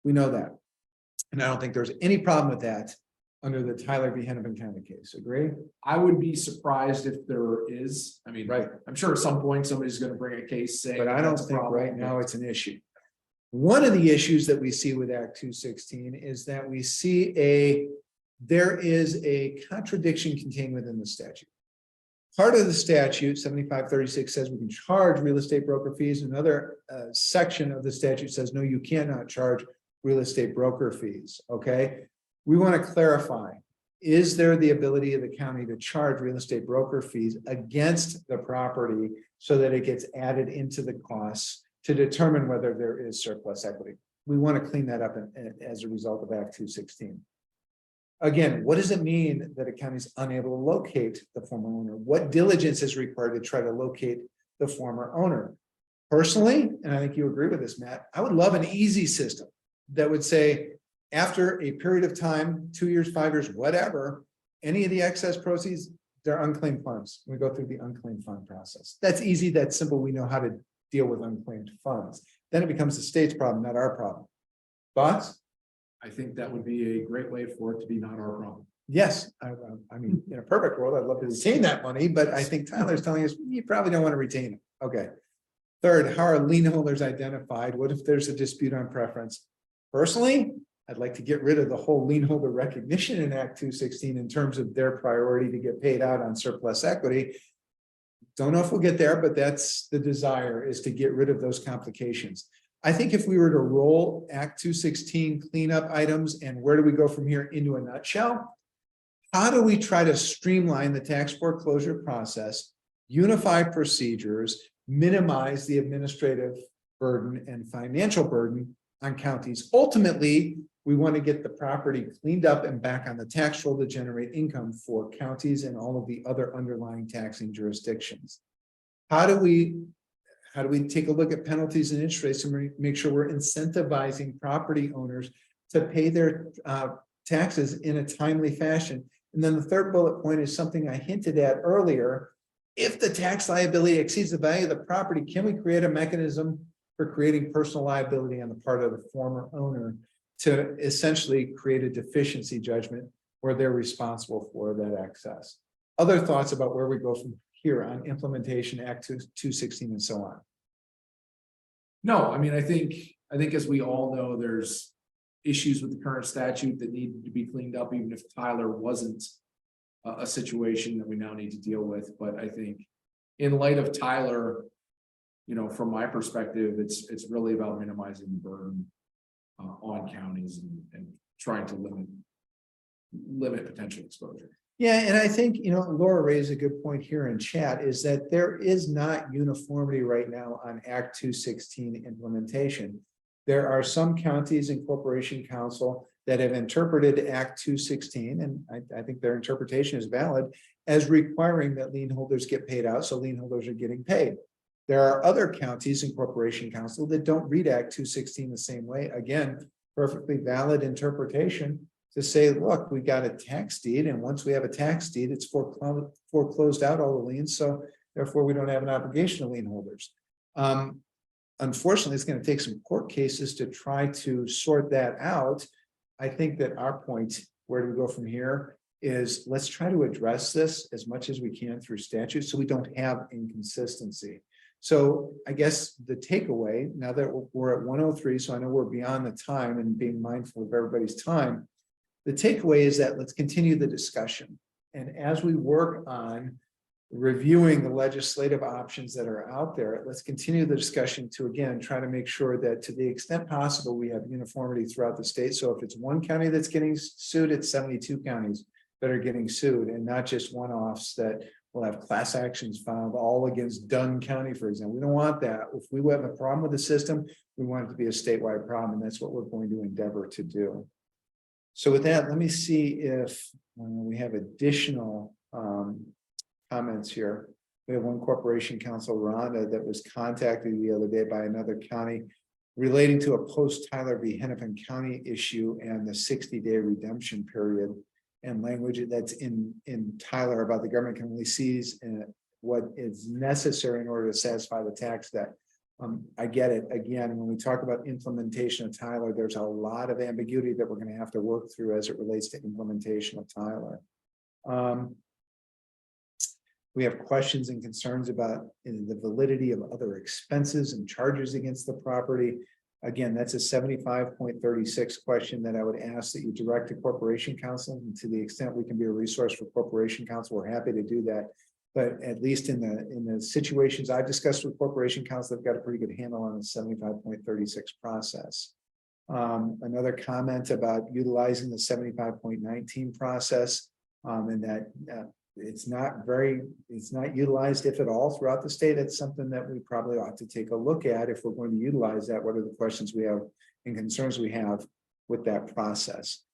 We know that. And I don't think there's any problem with that under the Tyler v. Hennepin County case. Agree? I would be surprised if there is. I mean, right. I'm sure at some point somebody's going to bring a case saying, but I don't think right now it's an issue. One of the issues that we see with Act 216 is that we see there is a contradiction contained within the statute. Part of the statute, 7536, says we can charge real estate broker fees. Another section of the statute says, no, you cannot charge real estate broker fees. Okay. We want to clarify, is there the ability of the county to charge real estate broker fees against the property so that it gets added into the costs to determine whether there is surplus equity? We want to clean that up as a result of Act 216. Again, what does it mean that a county is unable to locate the former owner? What diligence is required to try to locate the former owner? Personally, and I think you agree with this, Matt, I would love an easy system that would say, after a period of time, 2 years, 5 years, whatever, any of the excess proceeds, they're unclaimed funds. We go through the unclaimed fund process. That's easy, that's simple. We know how to deal with unclaimed funds. Then it becomes the state's problem, not our problem. Thoughts? I think that would be a great way for it to be not our problem. Yes, I mean, in a perfect world, I'd love to retain that money, but I think Tyler's telling us you probably don't want to retain it. Okay. Third, how are lien holders identified? What if there's a dispute on preference? Personally, I'd like to get rid of the whole lien holder recognition in Act 216 in terms of their priority to get paid out on surplus equity. Don't know if we'll get there, but that's the desire, is to get rid of those complications. I think if we were to roll Act 216 cleanup items and where do we go from here into a nutshell? How do we try to streamline the tax foreclosure process, unify procedures, minimize the administrative burden and financial burden on counties? Ultimately, we want to get the property cleaned up and back on the tax roll to generate income for counties and all of the other underlying taxing jurisdictions. How do we take a look at penalties and interest rates and make sure we're incentivizing property owners to pay their taxes in a timely fashion? And then the third bullet point is something I hinted at earlier. If the tax liability exceeds the value of the property, can we create a mechanism for creating personal liability on the part of the former owner to essentially create a deficiency judgment where they're responsible for that excess? Other thoughts about where we go from here on implementation, Act 216 and so on? No, I mean, I think as we all know, there's issues with the current statute that need to be cleaned up, even if Tyler wasn't a situation that we now need to deal with. But I think in light of Tyler, you know, from my perspective, it's really about minimizing the burden on counties and trying to limit potential exposure. Yeah, and I think, you know, Laura raised a good point here in chat, is that there is not uniformity right now on Act 216 implementation. There are some counties and corporation council that have interpreted Act 216, and I think their interpretation is valid, as requiring that lien holders get paid out, so lien holders are getting paid. There are other counties and corporation council that don't read Act 216 the same way. Again, perfectly valid interpretation to say, look, we got a tax deed, and once we have a tax deed, it's foreclosed out all the liens, so therefore we don't have an obligation to lien holders. Unfortunately, it's going to take some court cases to try to sort that out. I think that our point, where do we go from here, is let's try to address this as much as we can through statute so we don't have inconsistency. So I guess the takeaway, now that we're at 1:03, so I know we're beyond the time and being mindful of everybody's time, the takeaway is that let's continue the discussion. And as we work on reviewing the legislative options that are out there, let's continue the discussion to, again, try to make sure that to the extent possible, we have uniformity throughout the state. So if it's one county that's getting sued, it's 72 counties that are getting sued, and not just one-offs that will have class actions filed all against Dunn County, for example. We don't want that. If we have a problem with the system, we want it to be a statewide problem, and that's what we're going to endeavor to do. So with that, let me see if we have additional comments here. We have one corporation counsel, Rhonda, that was contacted the other day by another county relating to a post-Tyler v. Hennepin County issue and the 60-day redemption period, and language that's in Tyler about the government can only seize what is necessary in order to satisfy the tax debt. I get it. Again, when we talk about implementation of Tyler, there's a lot of ambiguity that we're going to have to work through as it relates to implementation of Tyler. We have questions and concerns about the validity of other expenses and charges against the property. Again, that's a 75.36 question that I would ask that you direct to corporation counsel. And to the extent we can be a resource for corporation counsel, we're happy to do that. But at least in the situations I've discussed with corporation counsel, they've got a pretty good handle on the 75.36 process. Another comment about utilizing the 75.19 process, and that it's not utilized, if at all, throughout the state. It's something that we probably ought to take a look at if we're going to utilize that. What are the questions we have and concerns we have with that process?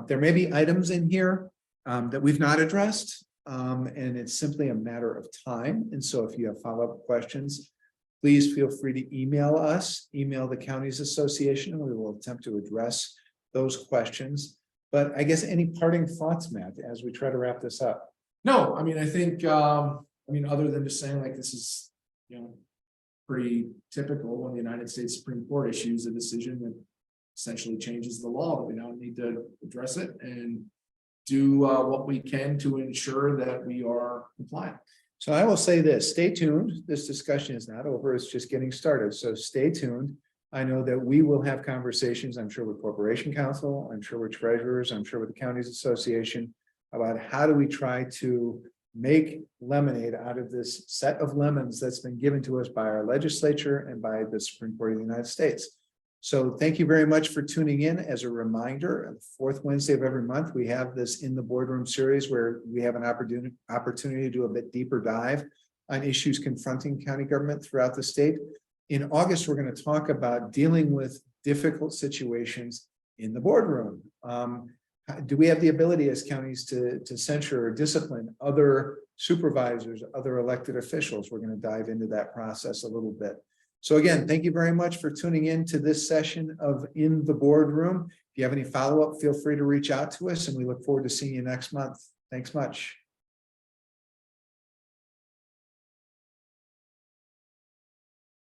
There may be items in here that we've not addressed, and it's simply a matter of time. And so if you have follow-up questions, Please feel free to email us, email the counties association, and we will attempt to address those questions. But I guess any parting thoughts, Matt, as we try to wrap this up? No, I mean, I think, other than just saying like this is, pretty typical when the United States Supreme Court issues a decision that essentially changes the law, but we now need to address it and do what we can to ensure that we are compliant. So I will say this, stay tuned. This discussion is not over. It's just getting started. So stay tuned. I know that we will have conversations, I'm sure with Corporation Counsel, I'm sure with treasurers, I'm sure with the Counties Association about how do we try to make lemonade out of this set of lemons that's been given to us by our legislature and by the Supreme Court of the United States. So thank you very much for tuning in. As a reminder, on the fourth Wednesday of every month, we have this In the Boardroom series where we have an opportunity to do a bit deeper dive on issues confronting county government throughout the state. In August, we're going to talk about dealing with difficult situations in the boardroom. Do we have the ability as counties to censure or discipline other supervisors, other elected officials? We're going to dive into that process a little bit. So again, thank you very much for tuning in to this session of In the Boardroom. If you have any follow-up, feel free to reach out to us, and we look forward to seeing you next month. Thanks much.